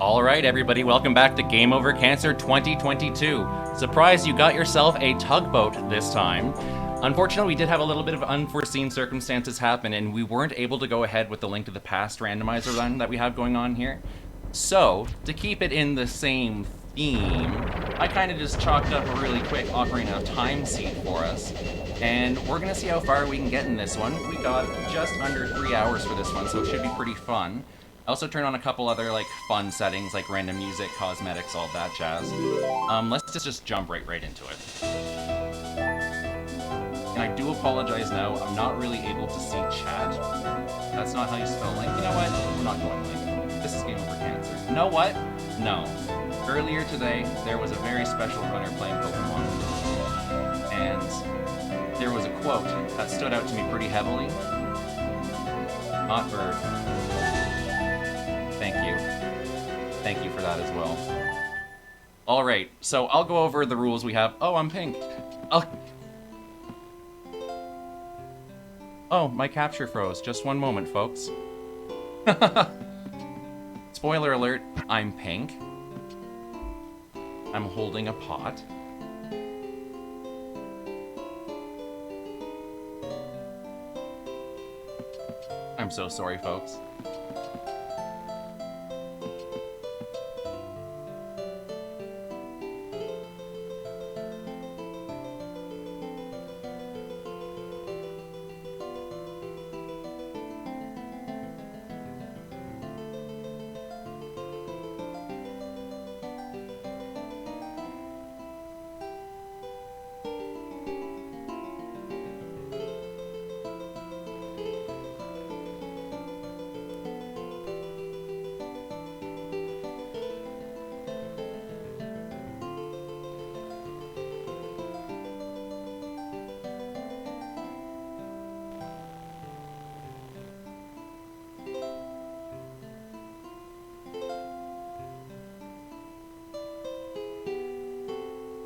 Alright everybody, welcome back to Game Over Cancer 2022. Surprise, you got yourself a tugboat this time. Unfortunately, we did have a little bit of unforeseen circumstances happen and we weren't able to go ahead with the Link to the Past randomizer run that we have going on here. So, to keep it in the same theme, I kind of just chalked up a really quick Ocarina of Time seed for us. And we're going to see how far we can get in this one. We got just under 3 hours for this one, so it should be pretty fun. I also turned on a couple other fun settings like random music, cosmetics, all that jazz. Let's just jump right into it. And I do apologize now, I'm not really able to see chat. That's not how you spell Link. You know what? We're not going Link. This is Game Over Cancer. You know what? No. Earlier today, there was a very special runner playing Pokemon. And there was a quote that stood out to me pretty heavily. Not for... Thank you for that as well. Alright, so I'll go over the rules we have. Oh, I'm pink. Oh, my capture froze. Just one moment, folks. Spoiler alert, I'm pink. I'm holding a pot. I'm so sorry, folks.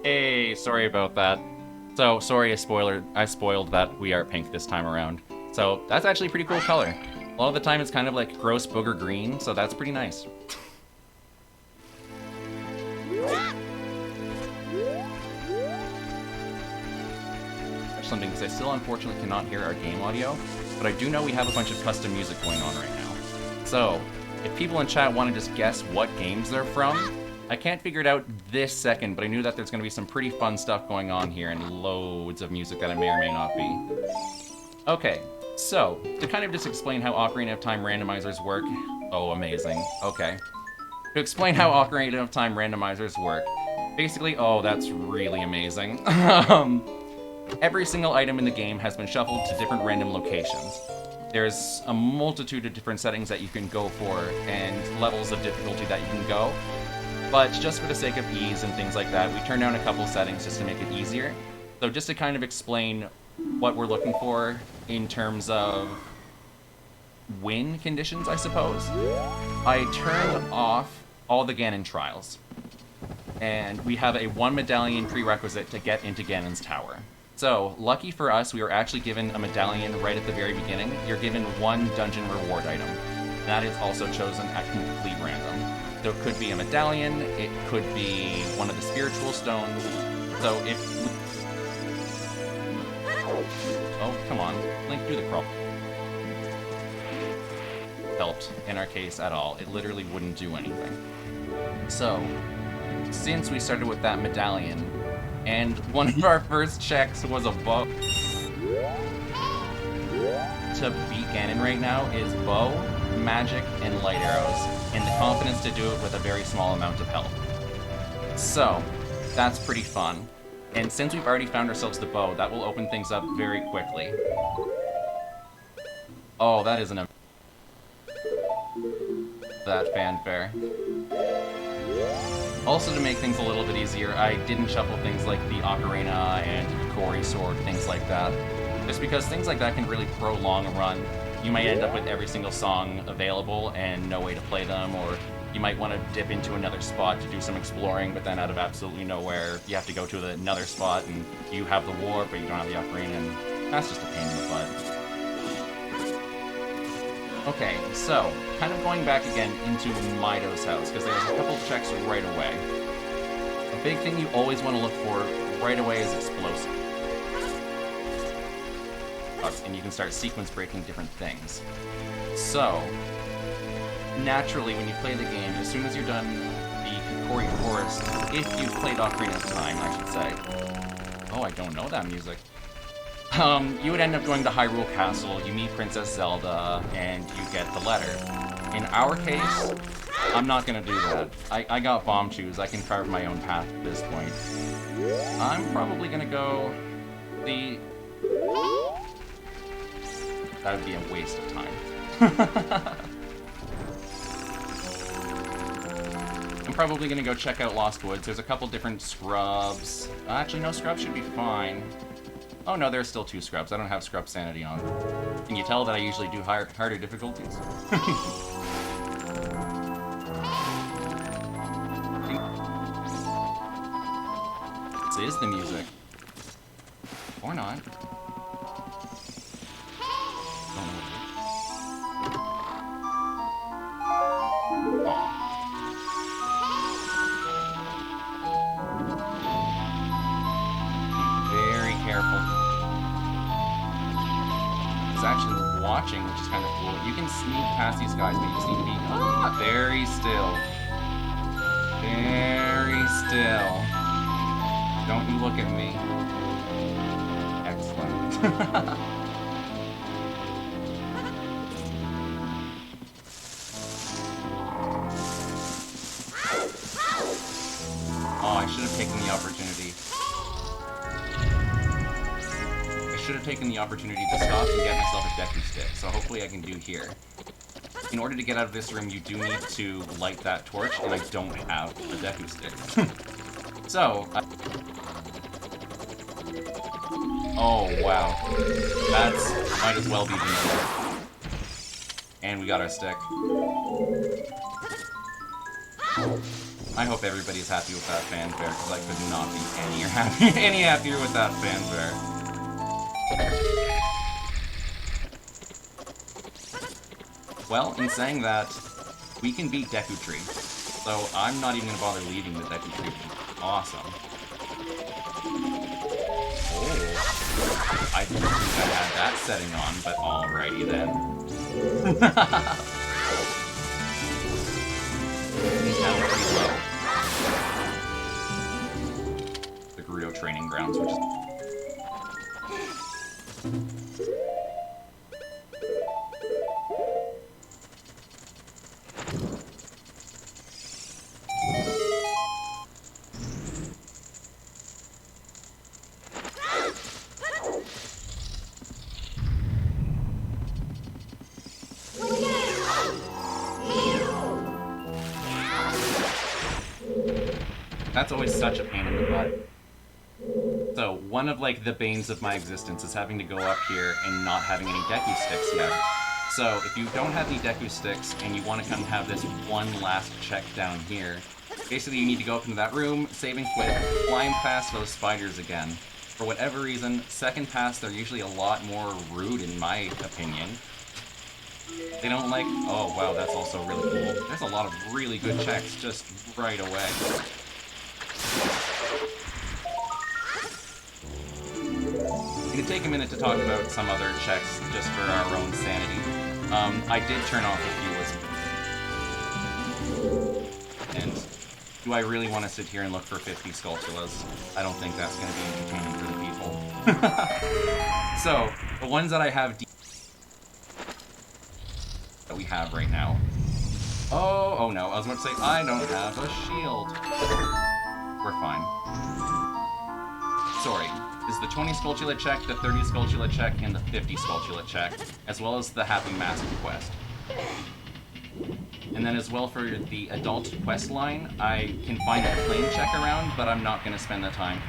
Hey, sorry about that. So, sorry, I spoiled that we are pink this time around. So, that's actually a pretty cool color. A lot of the time it's kind of like gross booger green, so that's pretty nice. There's something, because I still unfortunately cannot hear our game audio, but I do know we have a bunch of custom music going on right now. So, if people in chat want to just guess what games they're from, I can't figure it out this second, but I knew that there's going to be some pretty fun stuff going on here and loads of music that it may or may not be. Okay, so, to kind of just explain how Ocarina of Time randomizers work... Oh, amazing. Okay. To explain how Ocarina of Time randomizers work, basically... Oh, that's really amazing. Every single item in the game has been shuffled to different random locations. There's a multitude of different settings that you can go for, and levels of difficulty that you can go. But just for the sake of ease and things like that, we turned down a couple settings just to make it easier. So just to kind of explain what we're looking for in terms of win conditions, I suppose, I turned off all the Ganon trials. And we have a 1 medallion prerequisite to get into Ganon's tower. So, lucky for us, we were actually given a medallion right at the very beginning. You're given 1 dungeon reward item. That is also chosen at complete random. So it could be a medallion, it could be one of the spiritual stones. So if... Oh, come on. Link, do the crawl. Helped, in our case, at all. It literally wouldn't do anything. So, since we started with that medallion, and one of our first checks was a bow. To beat Ganon right now is bow, magic, and light arrows, and the confidence to do it with a very small amount of health. So, that's pretty fun. And since we've already found ourselves the bow, that will open things up very quickly. Oh, that isn't a... that fanfare. Also, to make things a little bit easier, I didn't shuffle things like the Ocarina and Hikori Sword, things like that. Just because things like that can really prolong a run. You might end up with every single song available and no way to play them, or you might want to dip into another spot to do some exploring, but then out of absolutely nowhere, you have to go to another spot, and you have the warp, but you don't have the Ocarina, and that's just a pain in the butt. Okay, so, kind of going back again into Mido's house, because there's a couple checks right away. A big thing you always want to look for right away is explosive. And you can start sequence breaking different things. So, naturally, when you play the game, as soon as you're done the Kokori Forest, if you've played Ocarina of Time, I should say. Oh, I don't know that music. You would end up going to Hyrule Castle, you meet Princess Zelda, and you get the letter. In our case, I'm not gonna do that. I got bomb shoes, I can carve my own path at this point. I'm probably gonna go the... That would be a waste of time. I'm probably gonna go check out Lost Woods. There's a couple different scrubs. Actually, no, scrubs should be fine. Oh no, there's still 2 scrubs. I don't have scrub sanity on. Can you tell that I usually do harder difficulties? This is the music. Or not. Don't know what it is. Oh. Very careful. It's actually watching, which is kind of cool. You can sneak past these guys, but you just need to be very still. Very still. Don't you look at me. Excellent. Oh, I should have taken the opportunity. I should have taken the opportunity to stop and get myself a Deku Stick, so hopefully I can do here. In order to get out of this room, you do need to light that torch, and I don't have a Deku Stick. So, oh, wow. That's... might as well be vanilla. And we got our stick. I hope everybody's happy with that fanfare, because I could not be any happier with that fanfare. Well, in saying that, we can beat Deku Tree. So I'm not even going to bother leaving the Deku Tree. Awesome. Oh. I didn't think I had that setting on, but alrighty then. He's down pretty low. The Gerudo Training Grounds, which is... That's always such a pain in the butt. So, one of, like, the banes of my existence is having to go up here and not having any Deku Sticks yet. So, if you don't have any Deku Sticks and you want to come have this one last check down here, basically you need to go up into that room, save and quit, climb past those spiders again. For whatever reason, second pass, they're usually a lot more rude in my opinion. They don't like... Oh, wow, that's also really cool. There's a lot of really good checks just right away. It could take a minute to talk about some other checks just for our own sanity. I did turn off a few and do I really want to sit here and look for 50 Skulltulas? I don't think that's going to be entertaining for the people. So, the ones that I have that we have right now. Oh no, I was about to say, I don't have a shield. We're fine. Sorry. Is the 20 Skulltula check, the 30 Skulltula check, and the 50 Skulltula check, as well as the Happy Mask quest. And then as well for the adult quest line, I can find a plain check around, but I'm not going to spend the time.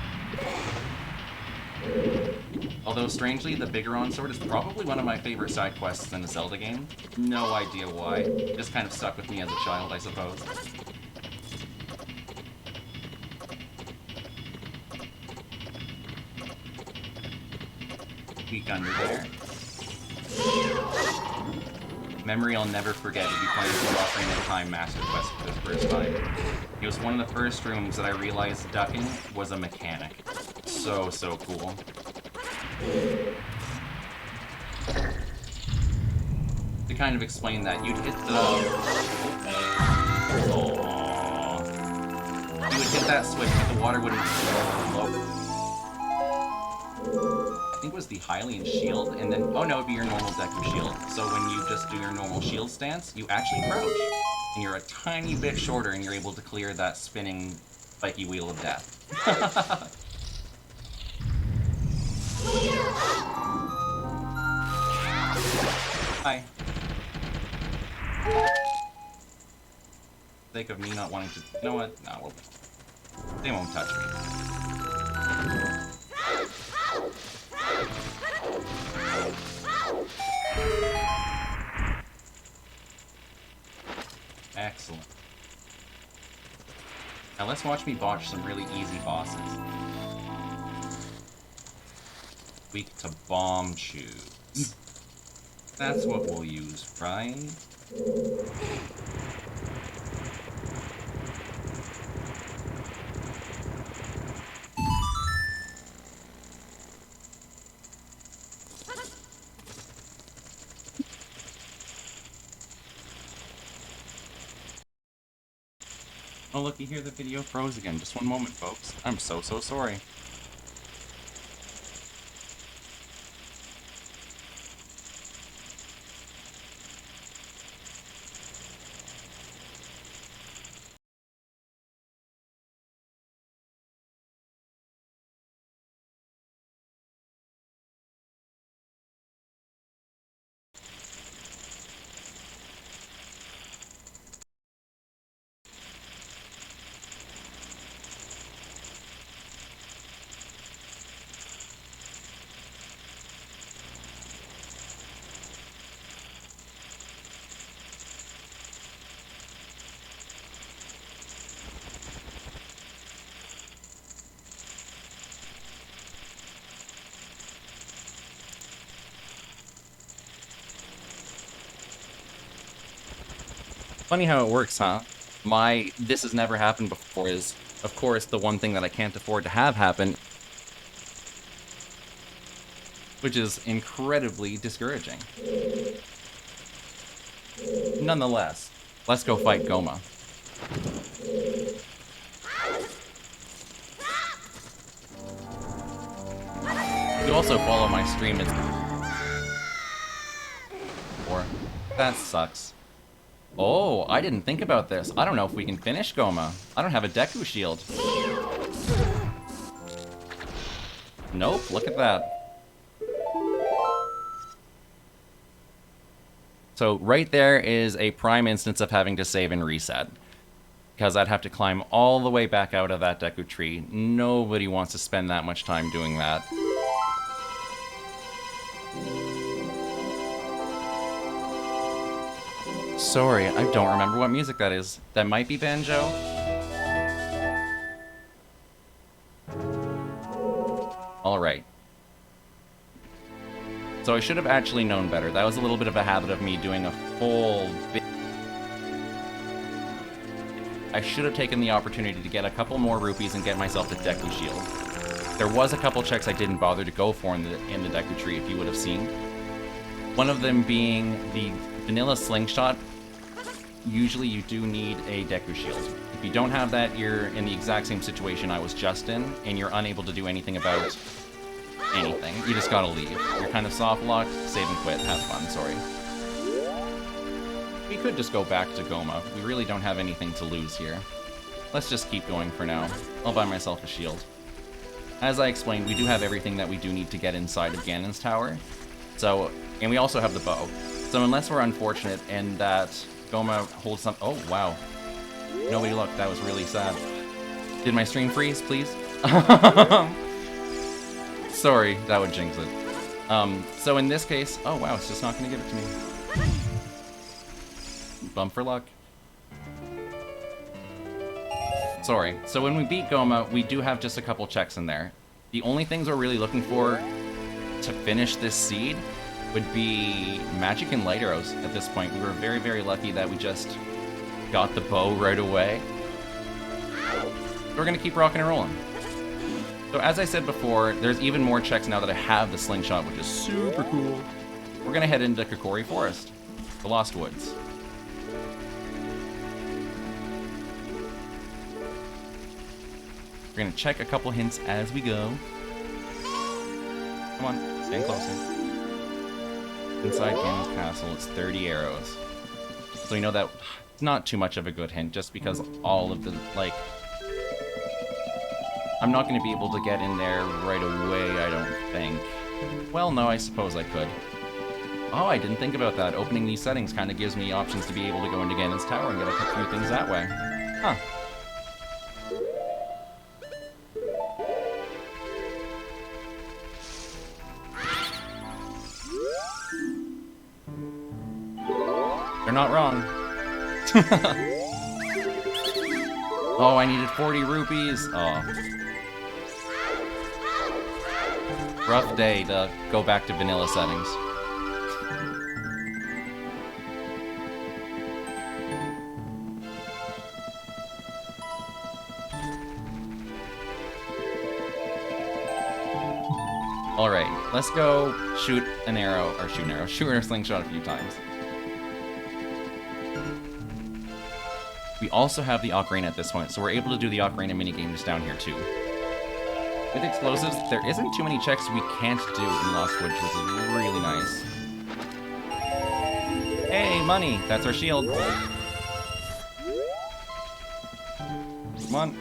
Although, strangely, the Bigoron Sword is probably one of my favorite side quests in the Zelda game. No idea why. It just kind of stuck with me as a child, I suppose. Peek under there. memory I'll never forget would be playing through Ocarina of Time Master Quest for the first time. It was one of the first rooms that I realized ducking was a mechanic. So cool. To kind of explain that, you'd hit the... You would hit that switch, but the water wouldn't flow. I think it was the Hylian shield, and then... Oh no, it'd be your normal Deku shield. So when you just do your normal shield stance, you actually crouch. And you're a tiny bit shorter, and you're able to clear that spinning, spiky wheel of death. Hi. Sake of me not wanting to... You know what? No, well, they won't touch me. Excellent. Now let's watch me botch some really easy bosses. Weak to bomb tubes. That's what we'll use, right? Oh look, you hear the video froze again. Just one moment, folks. I'm so sorry. Funny how it works, huh? This has never happened before is, of course, the one thing that I can't afford to have happen, which is incredibly discouraging. Nonetheless, let's go fight Goma. You also follow my stream, or that sucks. Oh, I didn't think about this. I don't know if we can finish Goma. I don't have a Deku shield. Nope, look at that. So right there is a prime instance of having to save and reset. Because I'd have to climb all the way back out of that Deku tree. Nobody wants to spend that much time doing that. Sorry, I don't remember what music that is. That might be banjo? Alright. So I should have actually known better. That was a little bit of a habit of me doing a full bit. I should have taken the opportunity to get a couple more rupees and get myself the Deku shield. There was a couple checks I didn't bother to go for in the Deku tree, if you would have seen. One of them being the vanilla slingshot. Usually you do need a Deku shield. If you don't have that, you're in the exact same situation I was just in, and you're unable to do anything about anything. You just gotta leave. You're kind of soft-locked, save and quit, have fun, sorry. We could just go back to Goma. We really don't have anything to lose here. Let's just keep going for now. I'll buy myself a shield. As I explained, we do have everything that we do need to get inside of Ganon's tower. So, and we also have the bow. So unless we're unfortunate and that Goma holds some... Oh, wow. Nobody looked. That was really sad. Did my stream freeze, please? Sorry, that would jinx it. So in this case... Oh, wow, it's just not going to give it to me. Bump for luck. Sorry. So when we beat Goma, we do have just a couple checks in there. The only things we're really looking for to finish this seed would be magic and light arrows at this point. We were very, very lucky that we just got the bow right away. We're gonna keep rocking and rolling. So as I said before, there's even more checks now that I have the slingshot, which is super cool. We're gonna head into Kokori Forest, the Lost Woods. We're gonna check a couple hints as we go. Come on, stand closer. Inside Ganon's castle, it's 30 arrows. So you know that it's not too much of a good hint, just because all of the, like... I'm not going to be able to get in there right away, I don't think. Well, no, I suppose I could. Oh, I didn't think about that. Opening these settings kind of gives me options to be able to go into Ganon's tower and get a few things that way. Huh. They're not wrong. Oh, I needed 40 rupees. Oh. Rough day to go back to vanilla settings. Alright, let's go shoot a slingshot a few times. We also have the Ocarina at this point, so we're able to do the Ocarina minigame just down here too. With explosives, there isn't too many checks we can't do in Lost Woods, which is really nice. Hey, money! That's our shield. Come on.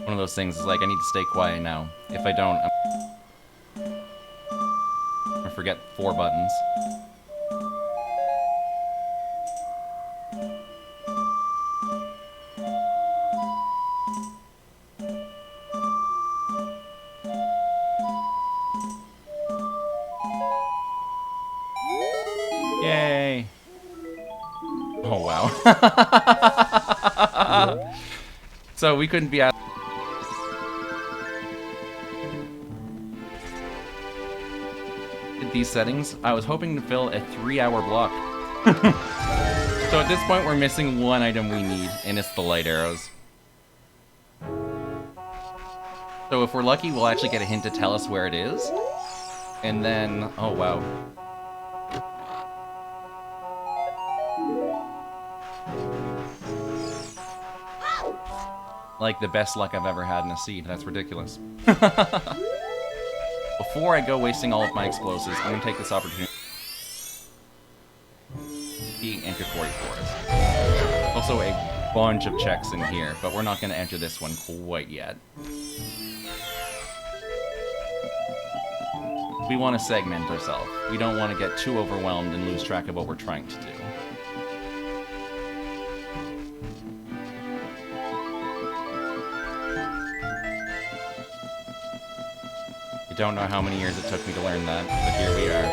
One of those things is like, I need to stay quiet now. If I don't, I forget 4 buttons. Yay! Oh, wow. So we couldn't be at these settings. I was hoping to fill a 3-hour block. So at this point we're missing one item we need, and it's the light arrows. So if we're lucky, we'll actually get a hint to tell us where it is. And then, oh wow. Like the best luck I've ever had in a seed. That's ridiculous. Before I go wasting all of my explosives, I'm going to take this opportunity to enter Kokori Forest. Also a bunch of checks in here, but we're not going to enter this one quite yet. We want to segment ourselves. We don't want to get too overwhelmed and lose track of what we're trying to do. Don't know how many years it took me to learn that, but here we are.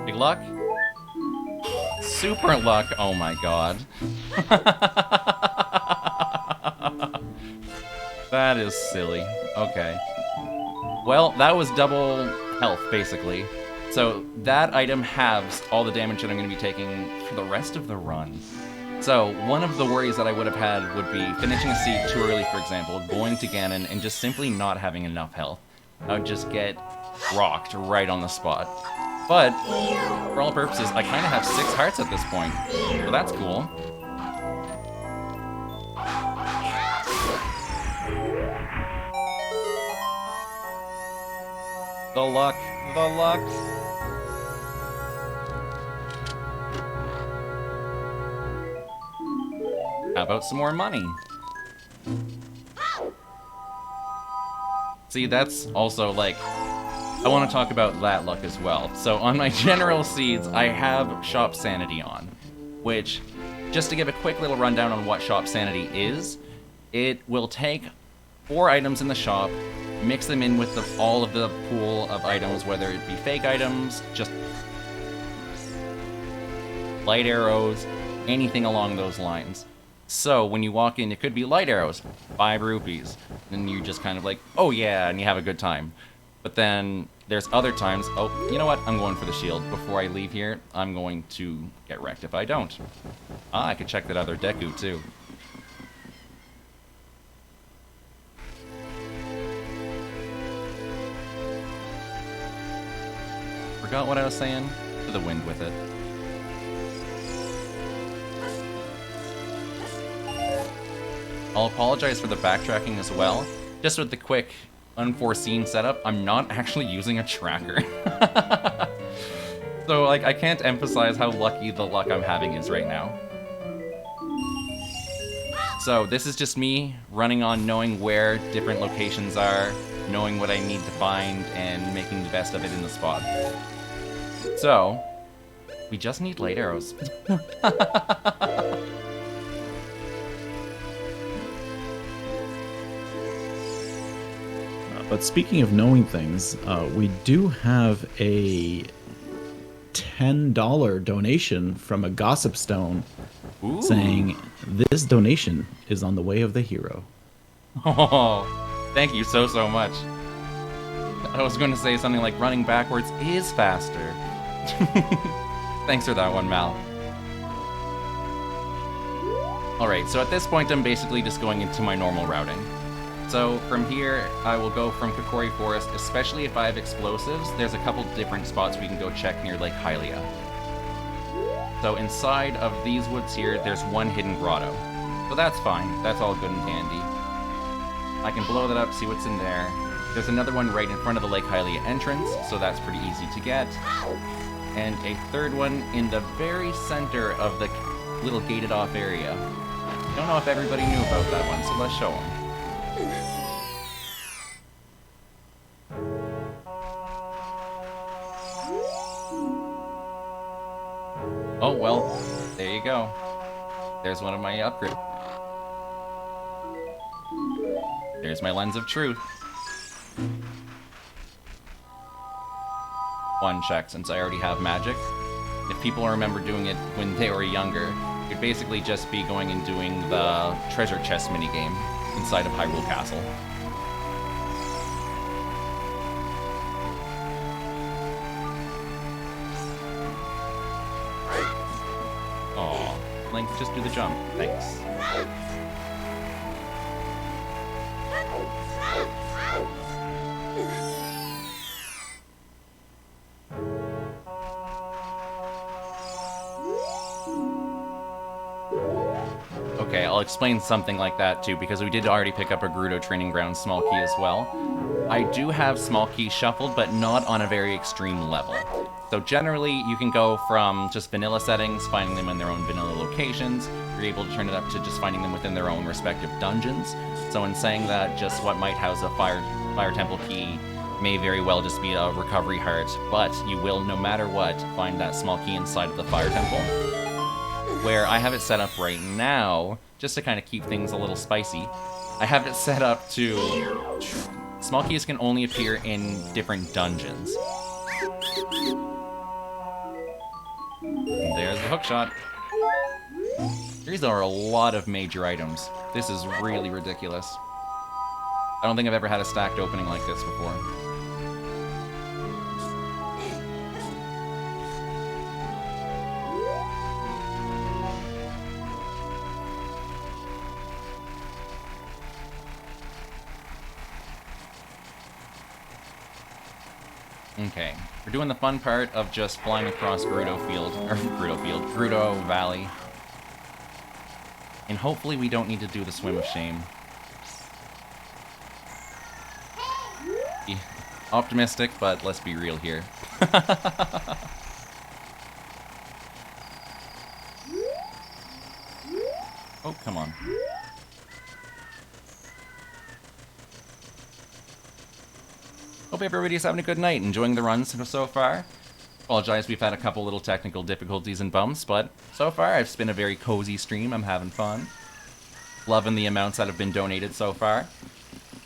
Big luck? Super luck! Oh my god. That is silly. Okay. Well, that was double health, basically. So that item halves all the damage that I'm going to be taking for the rest of the run. So one of the worries that I would have had would be finishing a seed too early, for example, going to Ganon and just simply not having enough health. I would just get rocked right on the spot. But for all purposes, I kind of have 6 hearts at this point, so that's cool. The luck, the luck. How about some more money? See, that's also, like, I want to talk about that luck as well. So on my general seeds, I have Shop Sanity on, which, just to give a quick little rundown on what Shop Sanity is, It will take 4 items in the shop, mix them in with all of the pool of items, whether it be fake items, just light arrows, anything along those lines. So when you walk in, it could be light arrows, 5 rupees, and you just kind of like, oh yeah, and you have a good time. But then there's other times, oh, you know what, I'm going for the shield. Before I leave here, I'm going to get wrecked if I don't. Ah, I could check that other Deku too. Forgot what I was saying? To the wind with it. I'll apologize for the backtracking as well. Just with the quick, unforeseen setup, I'm not actually using a tracker. So, like, I can't emphasize how lucky the luck I'm having is right now. So, this is just me running on knowing where different locations are, knowing what I need to find, and making the best of it in the spot. So, we just need light arrows. But speaking of knowing things, we do have a $10 donation from a Gossip Stone. Ooh. Saying, this donation is on the way of the hero. Oh, thank you so much. I was going to say something like running backwards is faster. Thanks for that one, Mal. Alright, so at this point I'm basically just going into my normal routing. So from here, I will go from Kokori Forest, especially if I have explosives. There's a couple different spots we can go check near Lake Hylia. So inside of these woods here, there's one hidden grotto. So that's fine, that's all good and dandy. I can blow that up, see what's in there. There's another one right in front of the Lake Hylia entrance, so that's pretty easy to get. And a third one in the very center of the little gated off area. Don't know if everybody knew about that one, so let's show them. Oh, well, there you go. There's one of my upgrades. There's my Lens of Truth. One check, since I already have magic. If people remember doing it when they were younger, it'd basically just be going and doing the treasure chest minigame inside of Hyrule Castle. Aw, Link, just do the jump. Thanks. Okay, I'll explain something like that too, because we did already pick up a Gerudo Training Ground small key as well. I do have small keys shuffled, but not on a very extreme level. So generally, you can go from just vanilla settings, finding them in their own vanilla locations. You're able to turn it up to just finding them within their own respective dungeons. So in saying that, just what might house a Fire Temple key may very well just be a recovery heart, but you will, no matter what, find that small key inside of the Fire Temple. Where I have it set up right now, just to kind of keep things a little spicy, I have it set up to... Small keys can only appear in different dungeons. And there's the hookshot. These are a lot of major items. This is really ridiculous. I don't think I've ever had a stacked opening like this before. Okay, we're doing the fun part of just flying across Gerudo Valley. And hopefully we don't need to do the Swim of Shame. Be optimistic, but let's be real here. Oh, come on. Hope everybody's having a good night, enjoying the runs so far. Apologize, we've had a couple little technical difficulties and bumps, but so far it's been a very cozy stream. I'm having fun. Loving the amounts that have been donated so far.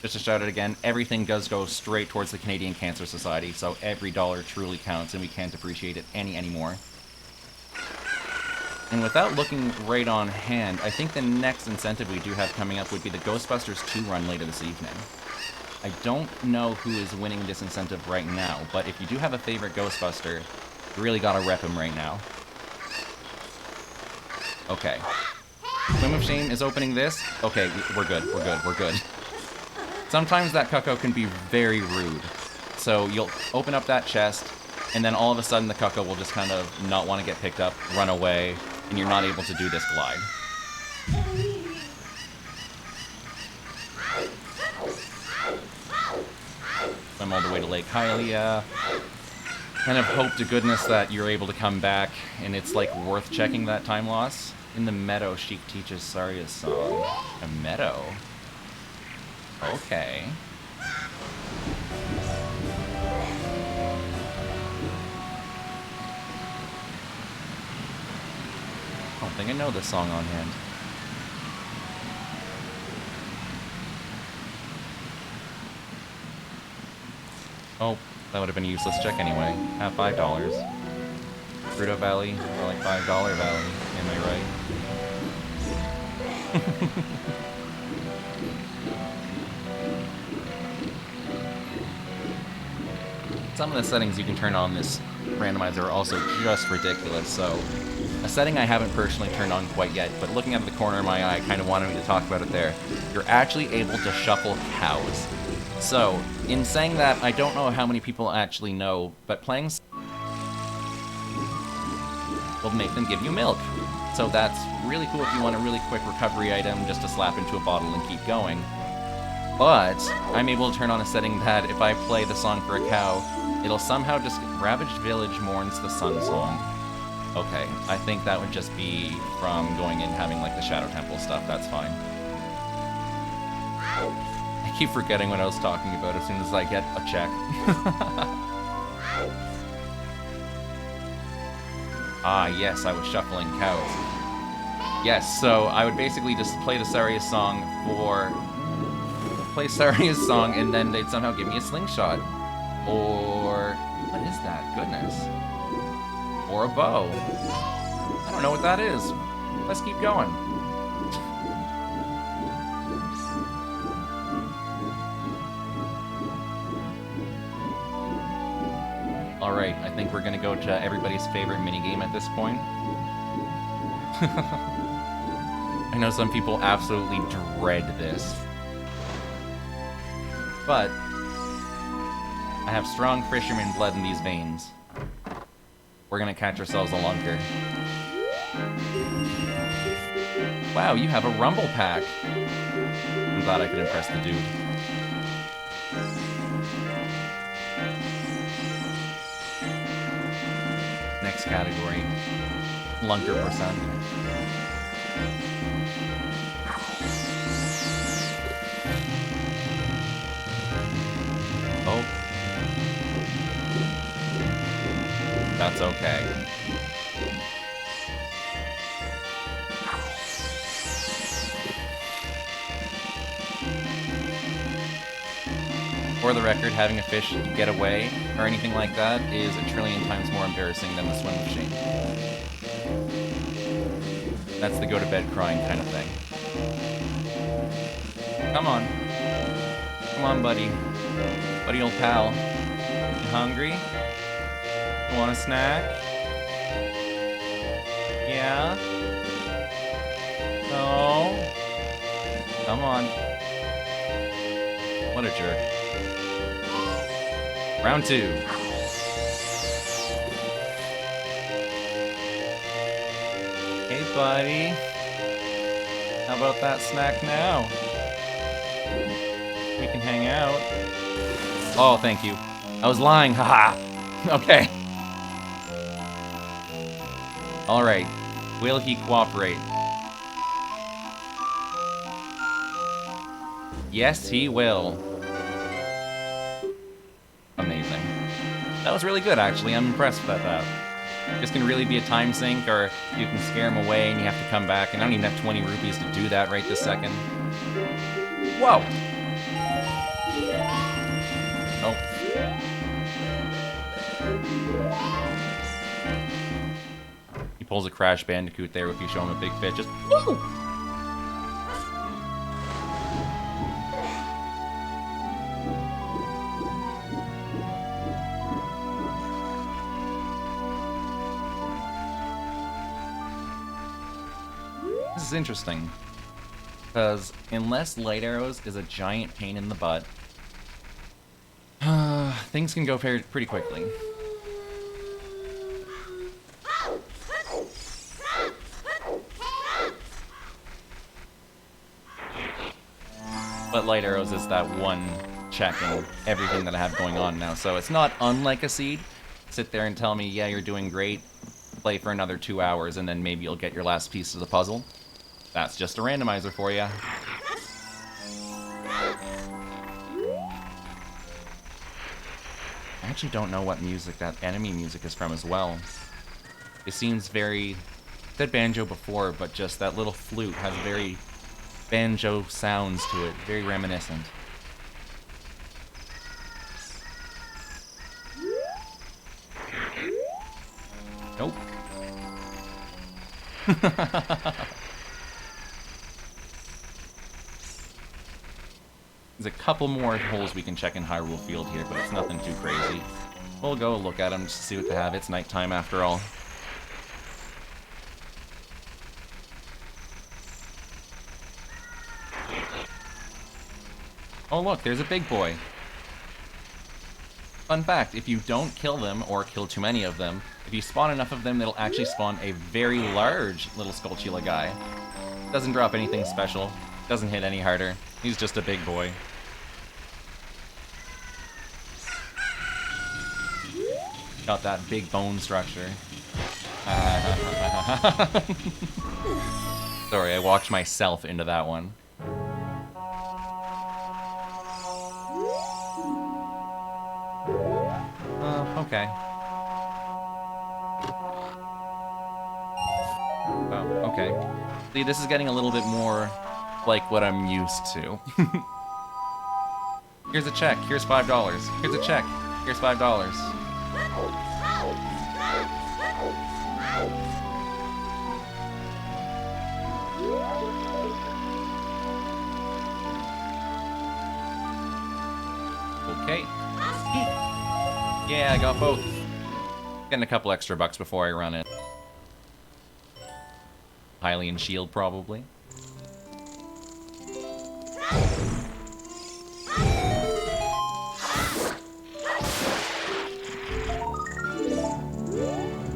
Just to shout it again, everything does go straight towards the Canadian Cancer Society, so every dollar truly counts, and we can't appreciate it any more. And without looking right on hand, I think the next incentive we do have coming up would be the Ghostbusters 2 run later this evening. I don't know who is winning this incentive right now, but if you do have a favorite Ghostbuster, you really gotta rep him right now. Okay. Swim of Shame is opening this. Okay, we're good, we're good, we're good. Sometimes that cucko can be very rude. So you'll open up that chest, and then all of a sudden the cucko will just kind of not want to get picked up, run away, and you're not able to do this glide. Swim all the way to Lake Hylia. Kind of hope to goodness that you're able to come back, and it's like worth checking that time loss. In the meadow, Sheik teaches Saria's song. A meadow? Okay. I don't think I know this song on hand. Oh, that would have been a useless check anyway. Have $5. Fruto Valley, more like $5 Valley. Am I right? Some of the settings you can turn on this randomizer are also just ridiculous, so a setting I haven't personally turned on quite yet, but looking at the corner of my eye kind of wanted me to talk about it there. You're actually able to shuffle cows. So, in saying that, I don't know how many people actually know, but playing will make them give you milk. So that's really cool if you want a really quick recovery item just to slap into a bottle and keep going. But I'm able to turn on a setting that if I play the song for a cow, it'll somehow just Ravaged Village mourns the sun song. Okay, I think that would just be from going in and having like the Shadow Temple stuff, that's fine. I keep forgetting what I was talking about as soon as I get a check. Ah, yes, I was shuffling cows. Yes, so I would basically just play the Saria's song and then they'd somehow give me a slingshot. Or... what is that? Goodness. Or a bow. I don't know what that is. Let's keep going. Alright, I think we're gonna go to everybody's favorite minigame at this point. I know some people absolutely dread this. But I have strong fisherman blood in these veins. We're gonna catch ourselves a lunker. Wow, you have a rumble pack. I'm glad I could impress the dude. Next category. Lunker percent. Oh. That's okay. For the record, having a fish get away or anything like that is a trillion times more embarrassing than the swim of shame. That's the go to bed crying kind of thing. Come on. Come on, buddy. Buddy old pal. You hungry? Want a snack? Yeah? No? Come on. What a jerk. Round 2. Hey, buddy. How about that snack now? We can hang out. Oh, thank you. I was lying, haha. Okay. Alright. Will he cooperate? Yes, he will. Amazing. That was really good, actually. I'm impressed with that. This can really be a time sink, or you can scare him away and you have to come back, and I don't even have 20 rupees to do that right this second. Whoa! Oh. He pulls a Crash Bandicoot there if you show him a big fish. Just woo! This is interesting, because unless light arrows is a giant pain in the butt, things can go pretty quickly. But light arrows is that one check in everything that I have going on now, so it's not unlike a seed. Sit there and tell me, yeah, you're doing great, play for another 2 hours, and then maybe you'll get your last piece of the puzzle. That's just a randomizer for you. I actually don't know what music that enemy music is from as well. It seems very... I said banjo before, but just that little flute has very banjo sounds to it. Very reminiscent. Nope. There's a couple more holes we can check in Hyrule Field here, but it's nothing too crazy. We'll go look at them just to see what they have. It's nighttime after all. Oh look, there's a big boy. Fun fact, if you don't kill them, or kill too many of them, if you spawn enough of them, it'll actually spawn a very large little Skulltula guy. Doesn't drop anything special, doesn't hit any harder, he's just a big boy. Got that big bone structure. Sorry, I walked myself into that one. Okay. Oh, okay. See, this is getting a little bit more like what I'm used to. Here's a check. Here's $5. Here's a check. Here's $5. Okay. Yeah, I got both. Getting a couple extra bucks before I run it. Hylian shield, probably.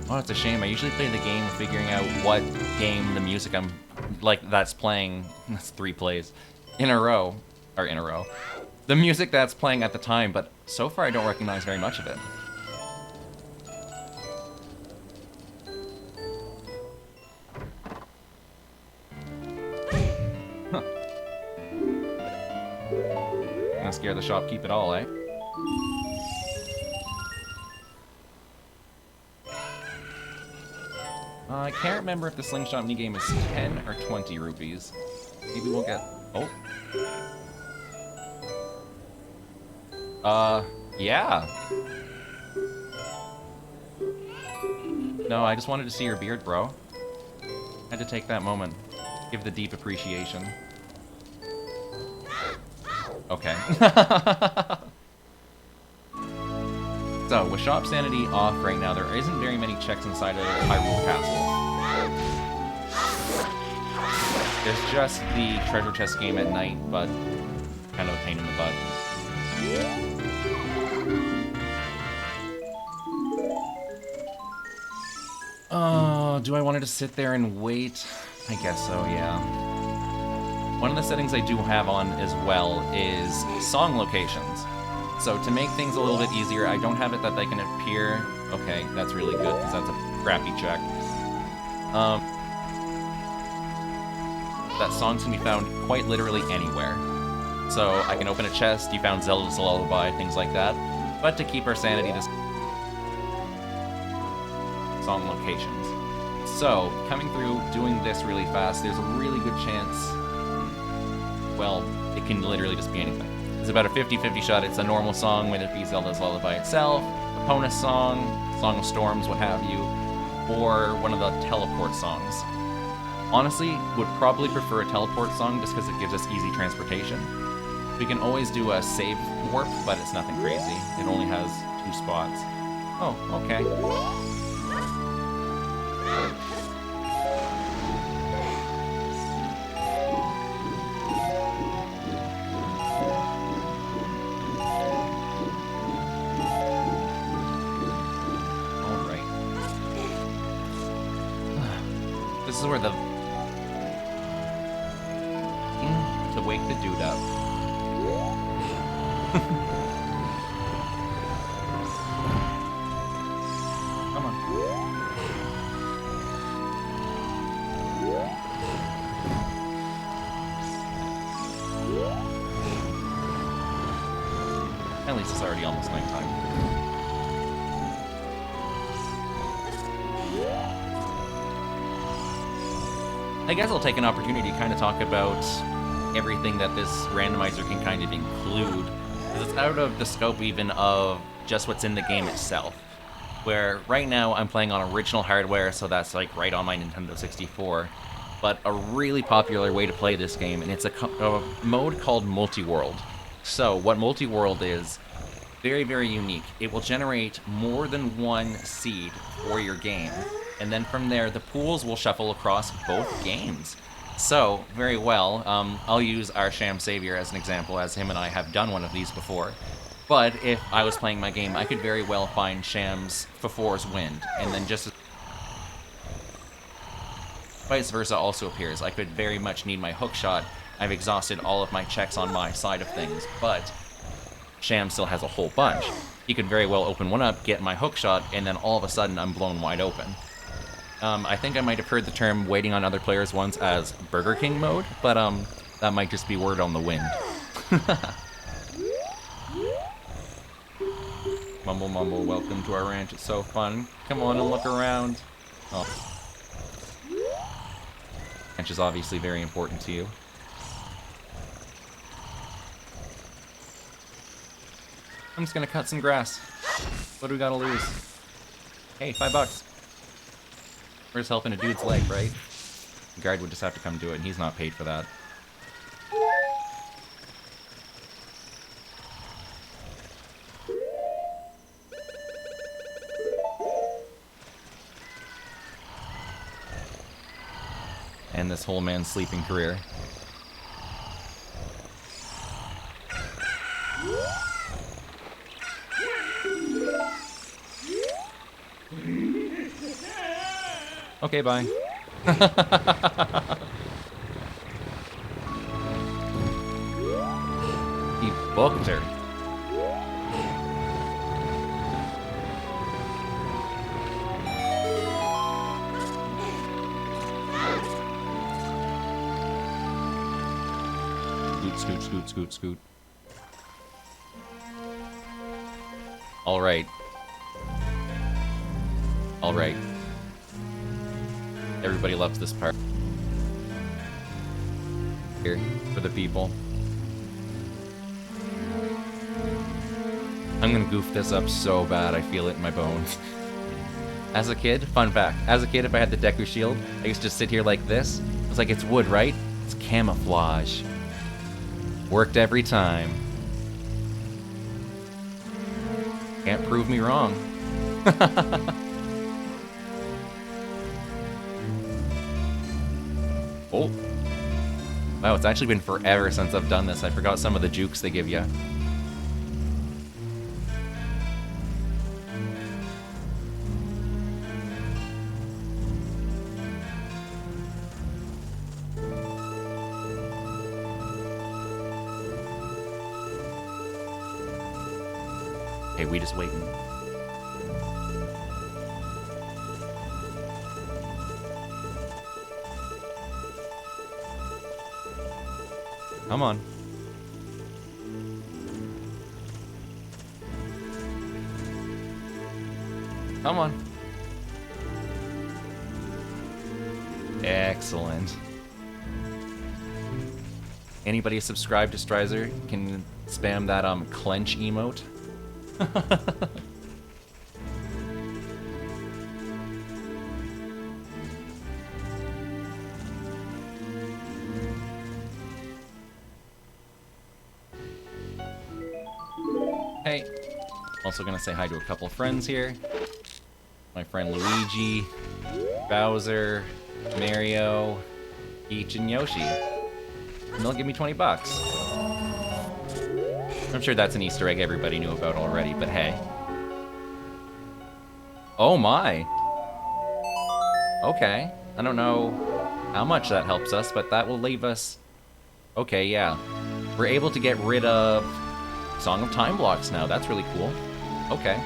Oh, it's a shame. I usually play the game figuring out what game the music I'm... like, that's playing... That's 3 plays. In a row. Or in a row. The music that's playing at the time, but so far I don't recognize very much of it. Huh. Gonna scare the shopkeep at all, eh? I can't remember if the slingshot minigame is 10 or 20 rupees. Maybe we'll get... Oh. Yeah. No, I just wanted to see your beard, bro. Had to take that moment. Give the deep appreciation. Okay. So, with shop sanity off right now, there isn't very many checks inside of Hyrule Castle. There's just the treasure chest game at night, but kind of a pain in the butt. Oh, do I want to just sit there and wait? I guess so, yeah. One of the settings I do have on as well is song locations. So to make things a little bit easier, I don't have it that they can appear. Okay, that's really good, because that's a crappy check. That songs can be found quite literally anywhere. So I can open a chest, you found Zelda's Lullaby, things like that. But to keep our sanity, song locations. So, coming through, doing this really fast, there's a really good chance, well, it can literally just be anything. It's about a 50-50 shot. It's a normal song, whether it be Zelda's Lullaby itself, a bonus song, Song of Storms, what have you, or one of the teleport songs. Honestly, would probably prefer a teleport song just because it gives us easy transportation. We can always do a save warp, but it's nothing crazy. It only has 2 spots. Oh, okay. Alright. This is where the... to wake the dude up. Come on. At least it's already almost nighttime. I guess I'll take an opportunity to kind of talk about everything that this randomizer can kind of include, because it's out of the scope even of just what's in the game itself. Where right now I'm playing on original hardware, so that's like right on my Nintendo 64, but a really popular way to play this game, and it's a mode called multi-world. So what multi-world is, very, very unique. It will generate more than one seed for your game, and then from there the pools will shuffle across both games. So, very well, I'll use our Sham Savior as an example, as him and I have done one of these before. But if I was playing my game, I could very well find Sham's Fafor's Wind, and then just vice versa also appears. I could very much need my hook shot. I've exhausted all of my checks on my side of things, but Sham still has a whole bunch. He could very well open one up, get my hook shot, and then all of a sudden I'm blown wide open. I think I might have heard the term waiting on other players once as Burger King mode, but that might just be word on the wind. Mumble Mumble, welcome to our ranch, it's so fun. Come on and look around. Oh. Ranch is obviously very important to you. I'm just gonna cut some grass. What do we gotta lose? Hey, $5. We're just helping a dude's leg, right? The guard would just have to come do it, and he's not paid for that. And this whole man's sleeping career. Okay, bye. He booked her. Scoot, scoot, scoot, scoot, scoot. All right. All right. Everybody loves this part. Here, for the people. I'm gonna goof this up so bad, I feel it in my bones. As a kid, fun fact, as a kid, if I had the Deku Shield, I used to sit here like this. I was like, it's wood, right? It's camouflage. Worked every time. Can't prove me wrong. Oh. Wow, it's actually been forever since I've done this. I forgot some of the jukes they give you. Hey, we just waiting. Come on. Come on. Excellent. Anybody subscribed to Strizer can spam that clench emote. Hey. Also gonna say hi to a couple friends here. My friend Luigi, Bowser, Mario, Peach, and Yoshi. And they'll give me 20 bucks. I'm sure that's an Easter egg everybody knew about already, but hey. Oh my! Okay. I don't know how much that helps us, but that will leave us... Okay, yeah. We're able to get rid of Song of Time blocks now. That's really cool. Okay.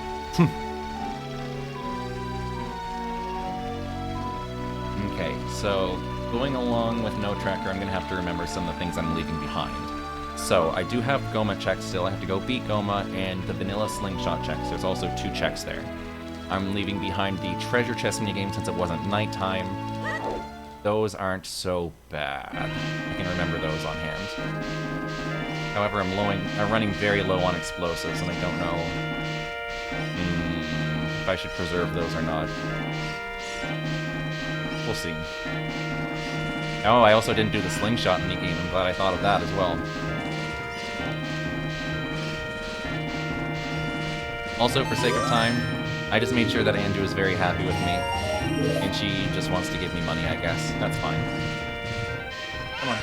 Okay, so going along with no tracker, I'm gonna have to remember some of the things I'm leaving behind. So I do have Goma checks still. I have to go beat Goma and the vanilla slingshot checks. There's also 2 checks there. I'm leaving behind the treasure chest minigame since it wasn't nighttime. Those aren't so bad. I can remember those on hand. However, I'm running very low on explosives, and I don't know if I should preserve those or not. We'll see. Oh, I also didn't do the slingshot minigame. I'm glad I thought of that as well. Also, for sake of time, I just made sure that Andrew is very happy with me. And she just wants to give me money, I guess. That's fine. Come on.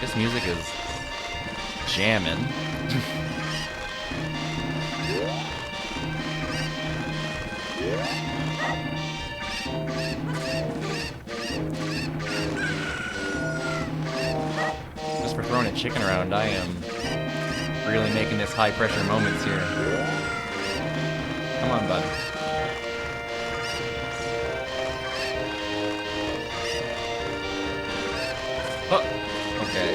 This music is jamming. Just for throwing a chicken around, I am really making this high-pressure moments here. Come on, bud. Oh, okay.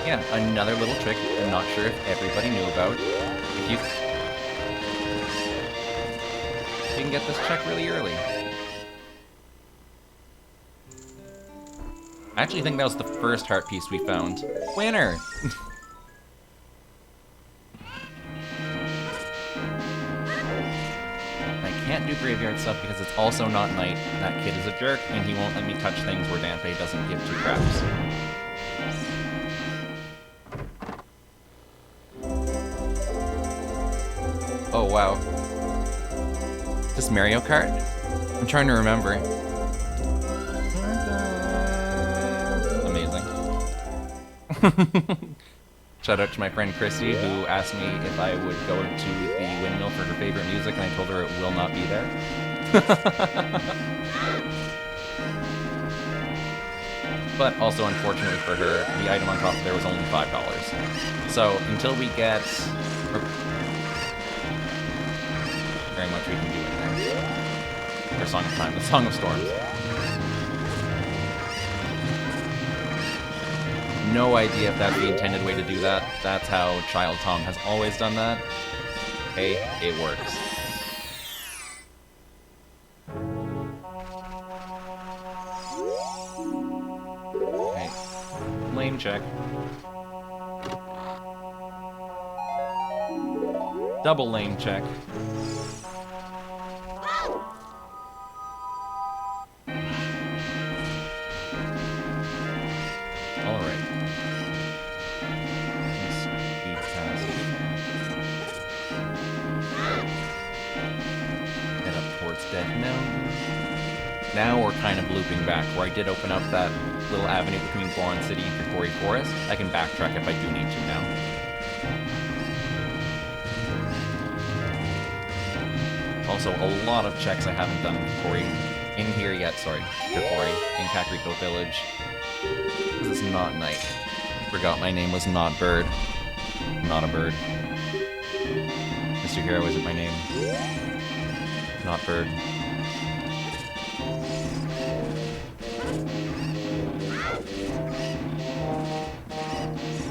Yeah, another little trick I'm not sure if everybody knew about. If you can get this check really early. I actually think that was the first heart piece we found. Winner! I can't do graveyard stuff because it's also not night. That kid is a jerk, and he won't let me touch things where Dante doesn't give 2 craps. Oh, wow. Is this Mario Kart? I'm trying to remember. Amazing. Shout out to my friend Christy, who asked me if I would go into the windmill for her favorite music, and I told her it will not be there. But also, unfortunately for her, the item on top there was only $5. So, until we get... very much we can do in there. Or Song of Time, the Song of Storms. No idea if that's the intended way to do that. That's how Child Tom has always done that. Hey, it works. Okay. Lane check. Double lane check. Now we're kind of looping back, where I did open up that little avenue between Goron City and Kokori Forest. I can backtrack if I do need to now. Also, a lot of checks I haven't done in Kokori in here yet, sorry, Kokori, in Kakariko Village. This is not night. Forgot my name was not Bird. Not a bird. Mr. Hero isn't my name. Not Bird.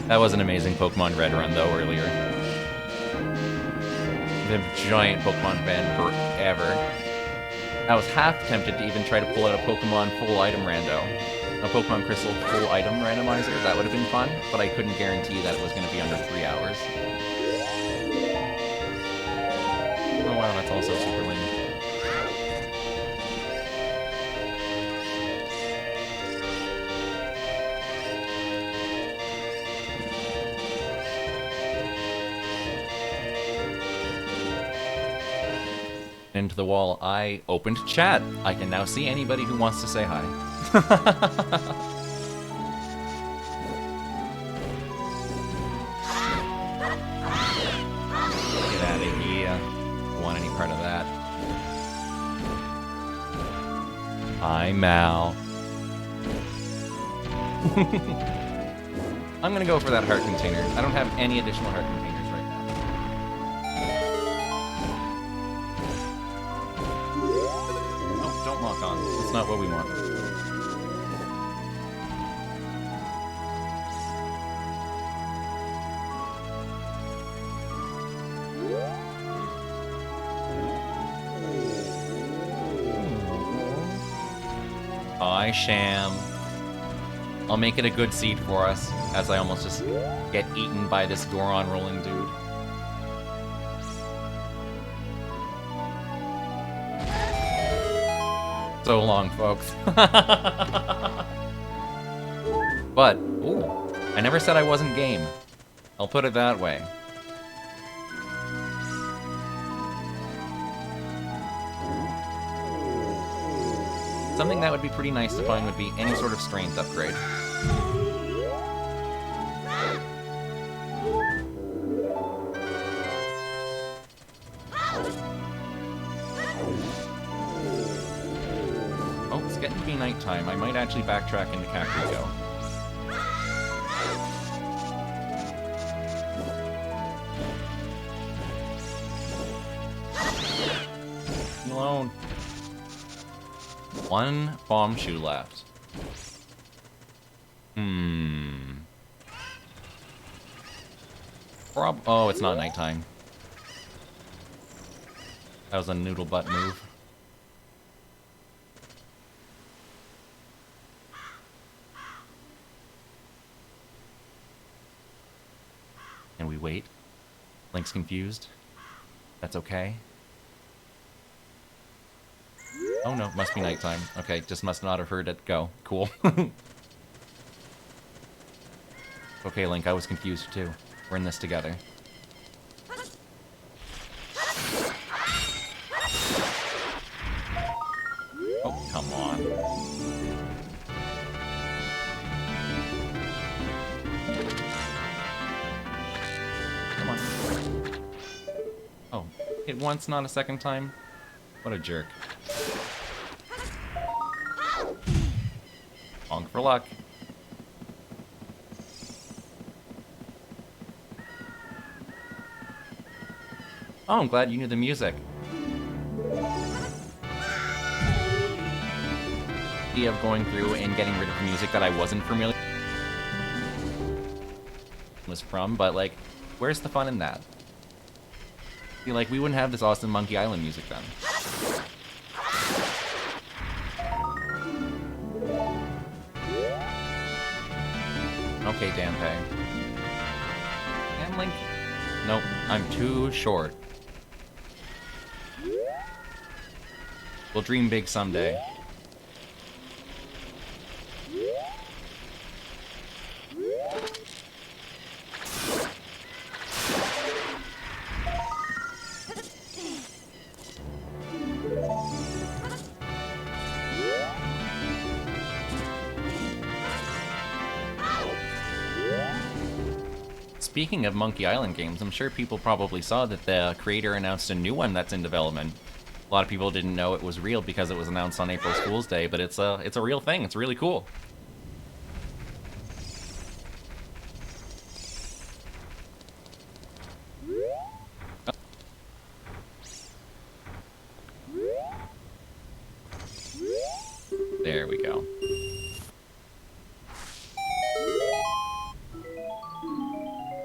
That was an amazing Pokemon Red run, though, earlier. been a giant Pokemon fan forever. I was half tempted to even try to pull out a Pokemon full item rando. A Pokemon Crystal full item randomizer. That would have been fun, but I couldn't guarantee that it was going to be under 3 hours. Oh wow, that's also super lame. Into the wall, I opened chat. I can now see anybody who wants to say hi. Get out of here. Don't want any part of that. Hi, Mal. I'm gonna go for that heart container. I don't have any additional heart containers right now. Oh, don't lock on. That's not what we want. Hi, Sham. I'll make it a good seed for us, as I almost just get eaten by this Goron rolling dude. So long, folks. But, ooh, I never said I wasn't game. I'll put it that way. Something that would be pretty nice to find would be any sort of strength upgrade. Oh, it's getting to be nighttime. I might actually backtrack into Kakariko. Leave me alone. One bomb shoe left. Oh, it's not nighttime. That was a noodle butt move. And we wait. Link's confused. That's okay. Oh no, must be nighttime. Okay, just must not have heard it go. Cool. Okay, Link, I was confused too. We're in this together. Oh, come on. Come on. Oh, hit once, not a second time? What a jerk. Honk for luck. Oh, I'm glad you knew the music. The idea of going through and getting rid of the music that I wasn't familiar was from, but like, where's the fun in that? See, like, we wouldn't have this awesome Monkey Island music then. Okay, Danpei. And Link. Nope, I'm too short. We'll dream big someday. Speaking of Monkey Island games, I'm sure people probably saw that the creator announced a new one that's in development. A lot of people didn't know it was real because it was announced on April Fool's Day, but it's a real thing. It's really cool. There we go.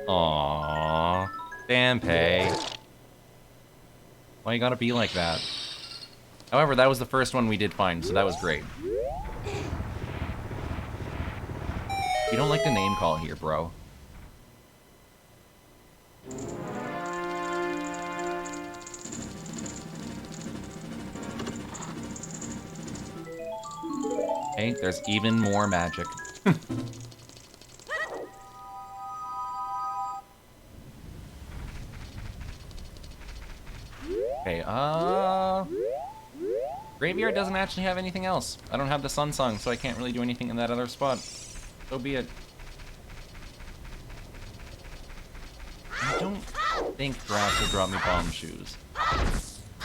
Aww, Danpei. Why you gotta be like that? However, that was the first one we did find, so that was great. You don't like the name call here, bro. Okay, there's even more magic. Okay, Graveyard doesn't actually have anything else. I don't have the Sun Song, so I can't really do anything in that other spot. So be it. I don't think Grass will drop me Bomb Shoes.